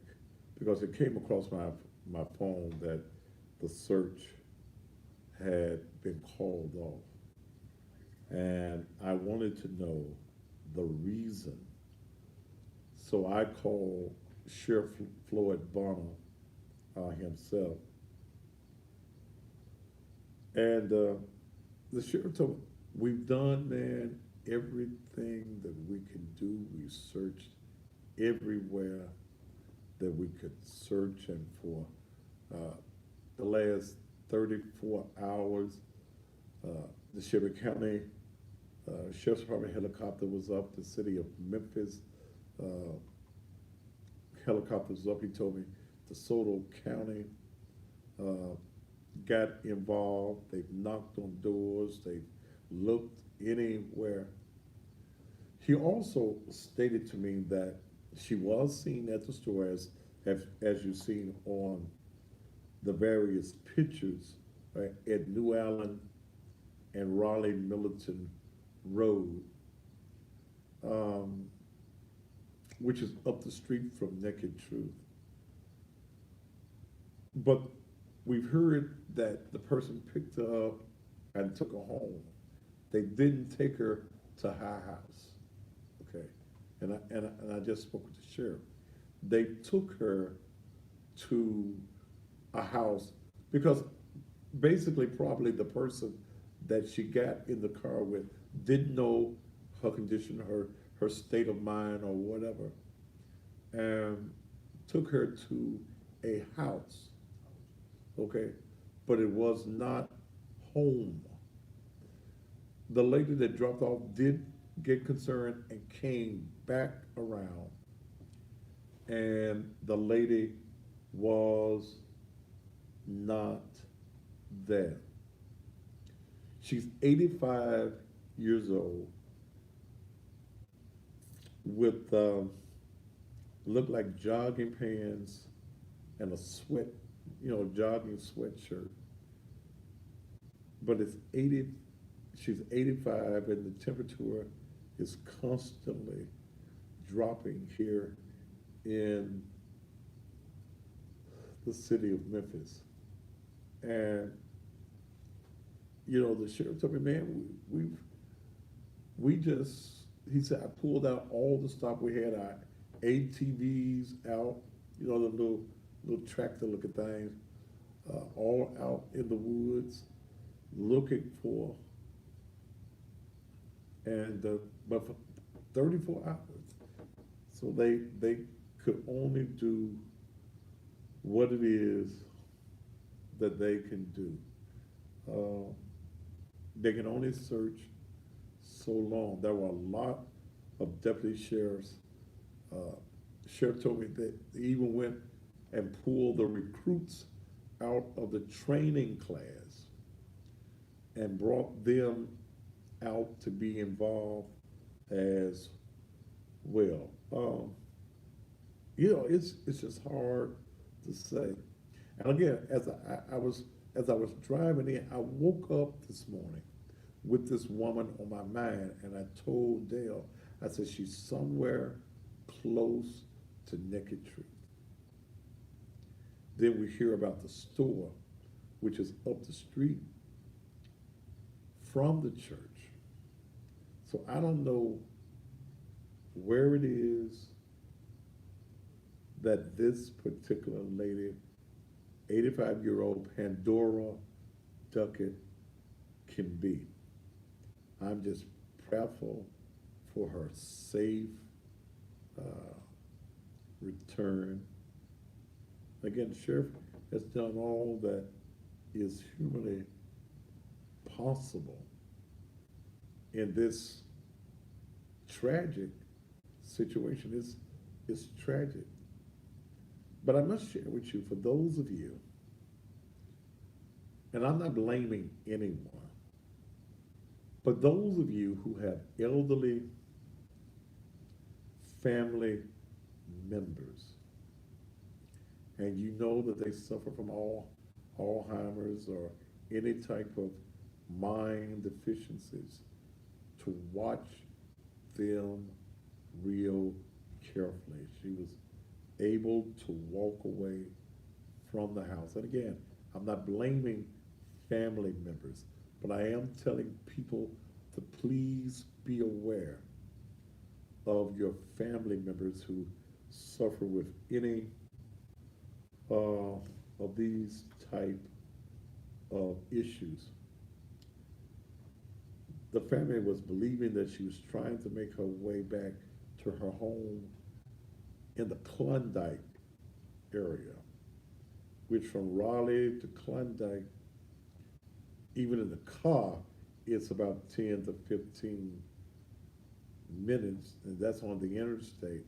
because it came across my phone that the search had been called off, and I wanted to know the reason. So I called Sheriff Floyd Bonner himself, and the sheriff told me, "We've done, man, everything that we can do. We searched everywhere that we could search, and for the last 34 hours, the Shelby County Sheriff's Department helicopter was up. The city of Memphis helicopter was up. He told me DeSoto County got involved. They've knocked on doors. They've looked anywhere." He also stated to me that she was seen at the store, as you've seen on the various pictures, right, at New Allen and Raleigh Militant Road, which is up the street from Naked Truth. But we've heard that the person picked her up and took her home. They didn't take her to her house, okay? And I just spoke with the sheriff. They took her to a house because basically probably the person that she got in the car with didn't know her condition, her state of mind or whatever, and took her to a house, okay? But it was not home. The lady that dropped off did get concerned and came back around, and the lady was not there. She's 85 years old with look like jogging pants and a jogging sweatshirt. But she's 85 and the temperature is constantly dropping here in the city of Memphis. And the sheriff told me, man, he said, I pulled out all the stuff we had, our ATVs out, the little tractor looking things, all out in the woods looking for, and but for 34 hours. So they could only do what it is that they can do. They can only search so long. There were a lot of deputy sheriffs. Sheriff told me that they even went and pulled the recruits out of the training class and brought them out to be involved as well. it's just hard to say. And again, as I was driving in, I woke up this morning with this woman on my mind, and I told Dale, I said, she's somewhere close to Naked Truth. Then we hear about the store, which is up the street from the church. So I don't know where it is that this particular lady, 85-year-old Pandora Duckett, can be. I'm just prayerful for her safe return. Again, the sheriff has done all that is humanly possible in this tragic situation. It's tragic. But I must share with you, for those of you, and I'm not blaming anyone, but those of you who have elderly family members, and you know that they suffer from Alzheimer's or any type of mind deficiencies, to watch them real carefully. She was able to walk away from the house. And again, I'm not blaming family members, but I am telling people to please be aware of your family members who suffer with any of these type of issues. The family was believing that she was trying to make her way back to her home in the Klondike area, which from Raleigh to Klondike, even in the car, it's about 10 to 15 minutes, and that's on the interstate.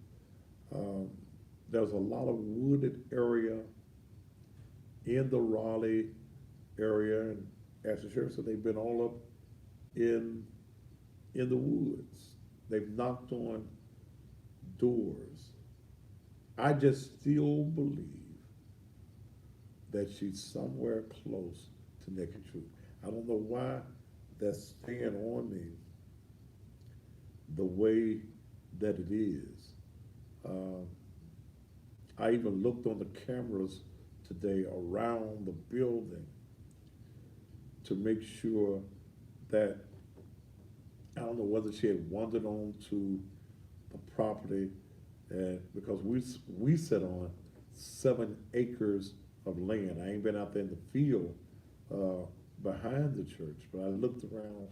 There's a lot of wooded area in the Raleigh area, and as the sheriff said, they've been all up in the woods. They've knocked on doors. I just still believe that she's somewhere close to Naked Truth. I don't know why that's staying on me the way that it is. I even looked on the cameras today around the building to make sure that, I don't know whether she had wandered onto the property, and because we sit on 7 acres of land. I ain't been out there in the field behind the church, but I looked around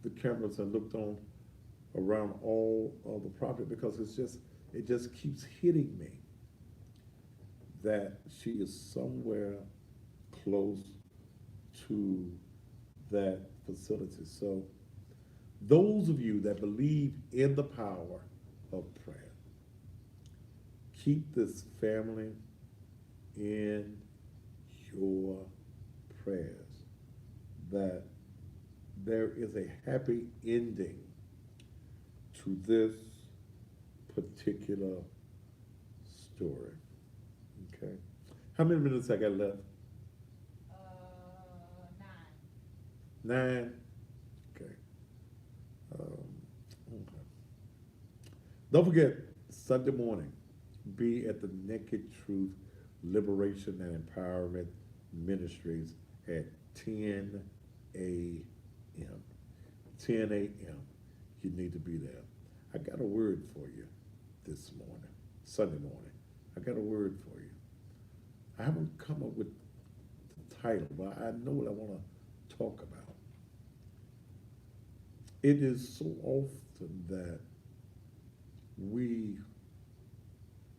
the cameras and looked on around all of the property, because it just keeps hitting me that she is somewhere close to that facility. So those of you that believe in the power of prayer, keep this family in your prayers, that there is a happy ending to this particular story. Okay. How many minutes I got left? 9. 9? Okay. Okay. Don't forget, Sunday morning, be at the Naked Truth Liberation and Empowerment Ministries at 10 a.m. 10 a.m. You need to be there. I got a word for you this morning, Sunday morning. I got a word for you. I haven't come up with the title, but I know what I want to talk about. It is so often that we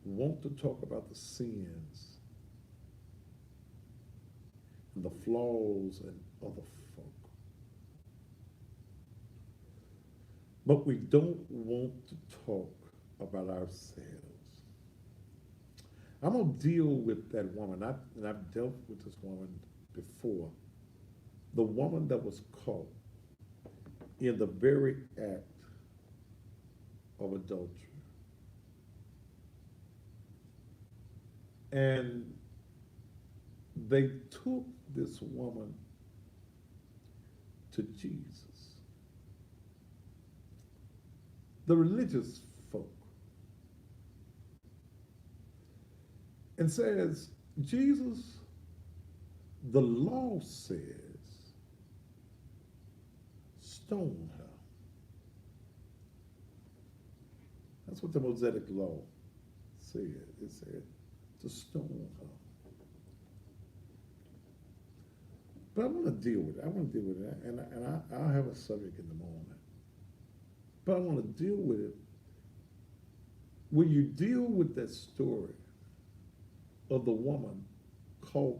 want to talk about the sins and the flaws in other folk, but we don't want to talk about ourselves. I'm going to deal with that woman, and I've dealt with this woman before. The woman that was caught in the very act of adultery. And they took this woman to Jesus. The religious folk. And says, Jesus, the law says, stone her. That's what the Mosaic law said. It said to stone her. But I want to deal with it. I want to deal with it. And I'll have a subject in the morning. But I want to deal with it. When you deal with that story of the woman caught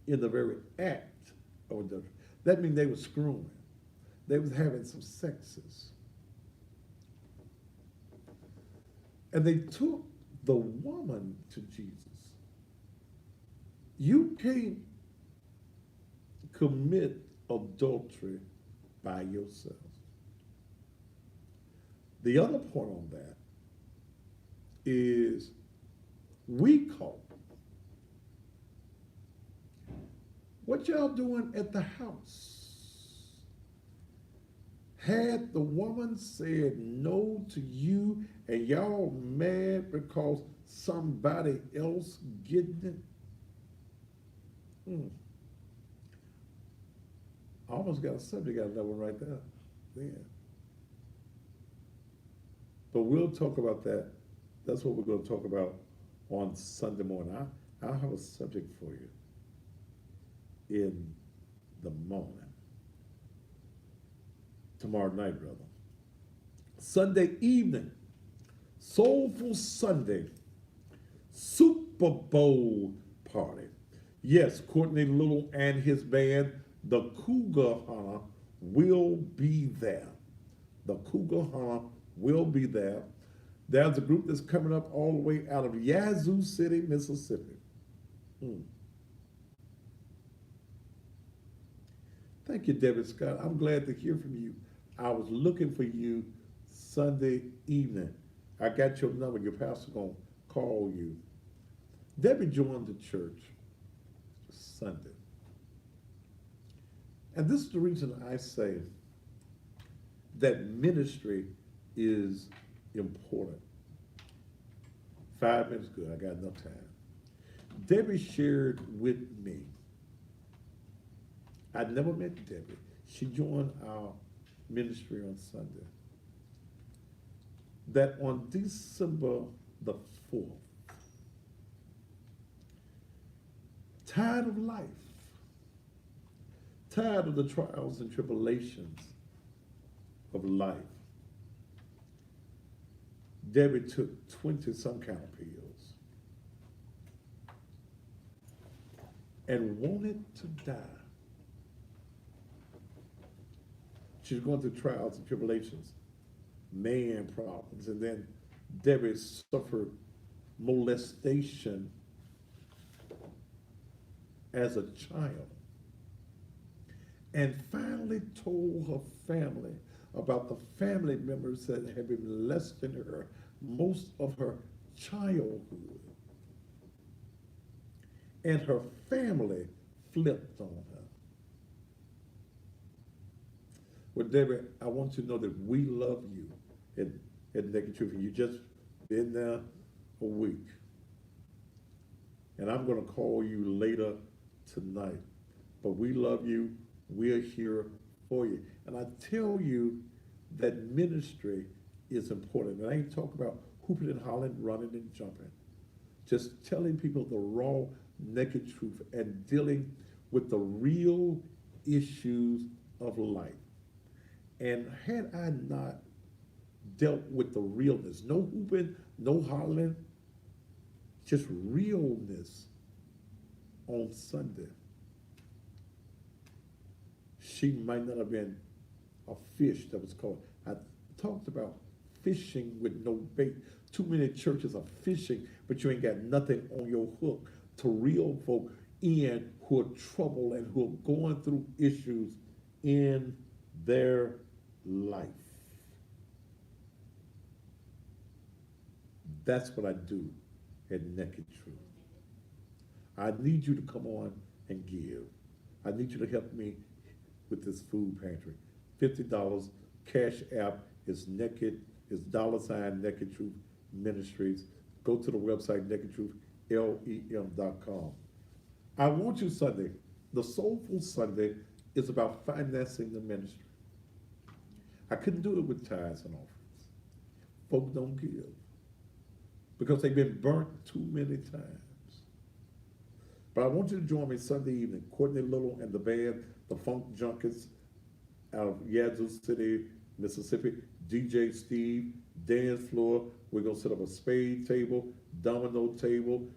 in the very act of adultery, that means they were screwing. They was having some sexes. And they took the woman to Jesus. You can't commit adultery by yourself. The other point on that is we caught. What y'all doing at the house? Had the woman said no to you and y'all mad because somebody else getting it? I almost got a subject out of that one right there. Yeah. But we'll talk about that. That's what we're going to talk about on Sunday morning. I'll have a subject for you in the morning. Tomorrow night, rather. Sunday evening, Soulful Sunday, Super Bowl party. Yes, Courtney Little and his band, the Cougar Hunter, will be there. The Cougar Hunter will be there. There's a group that's coming up all the way out of Yazoo City, Mississippi. Thank you, Debbie Scott. I'm glad to hear from you. I was looking for you Sunday evening. I got your number. Your pastor gonna call you. Debbie joined the church Sunday. And this is the reason I say that ministry is important. 5 minutes, good. I got enough time. Debbie shared with me. I'd never met Debbie. She joined our ministry on Sunday. That on December the 4th, tired of life, tired of the trials and tribulations of life, Debbie took 20-some kind of pills and wanted to die. She was going through trials and tribulations, man problems, and then Debbie suffered molestation as a child, and finally told her family about the family members that had been molesting her most of her childhood. And her family flipped on her. Well, Debbie, I want you to know that we love you at Naked Truth. You just been there a week. And I'm going to call you later tonight. But we love you. We're here for you. And I tell you that ministry is important. And I ain't talking about hooping and hollering, running and jumping. Just telling people the raw, naked truth and dealing with the real issues of life. And had I not dealt with the realness, no hooping, no hollering, just realness on Sunday, she might not have been a fish that was caught. I talked about fishing with no bait. Too many churches are fishing, but you ain't got nothing on your hook to reel folk in who are troubled and who are going through issues in their life. That's what I do at Naked Truth. I need you to come on and give. I need you to help me with this food pantry. $50. Cash app is $Naked Truth Ministries. Go to the website nakedtruth.lem.com. I want you Sunday. The Soulful Sunday is about financing the ministry. I couldn't do it with tithes and offerings. Folk don't give because they've been burnt too many times. But I want you to join me Sunday evening. Courtney Little and the band, the Funk Junkies out of Yazoo City, Mississippi. DJ Steve, dance floor. We're going to set up a spade table, domino table.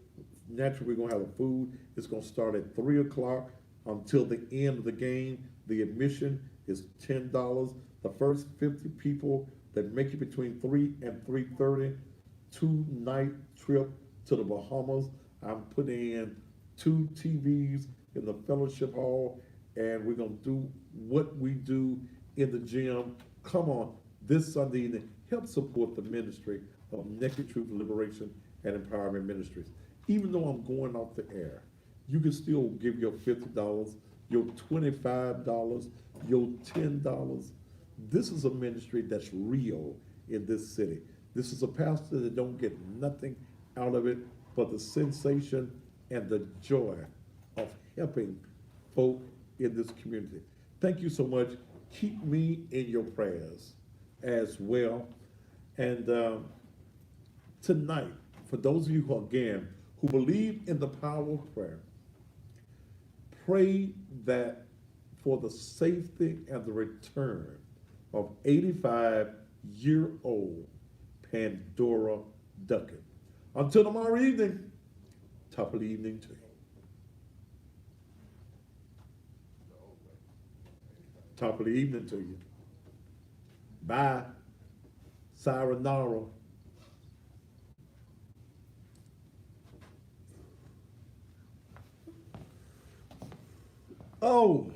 Naturally, we're going to have the food. It's going to start at 3 o'clock until the end of the game. The admission is $10. The first 50 people that make it between 3 and 3:30, 2-night trip to the Bahamas. I'm putting in 2 TVs in the fellowship hall, and we're going to do what we do in the gym. Come on, this Sunday evening, help support the ministry of Naked Truth Liberation and Empowerment Ministries. Even though I'm going off the air, you can still give your $50, your $25, your $10. This is a ministry that's real in this city. This is a pastor that don't get nothing out of it but the sensation and the joy of helping folk in this community. Thank you so much. Keep me in your prayers as well. And tonight, for those of you who, again, who believe in the power of prayer, pray that for the safety and the return of 85-year-old Pandora Duckett. Until tomorrow evening, top of the evening to you. Top of the evening to you. Bye. Sayonara. Oh.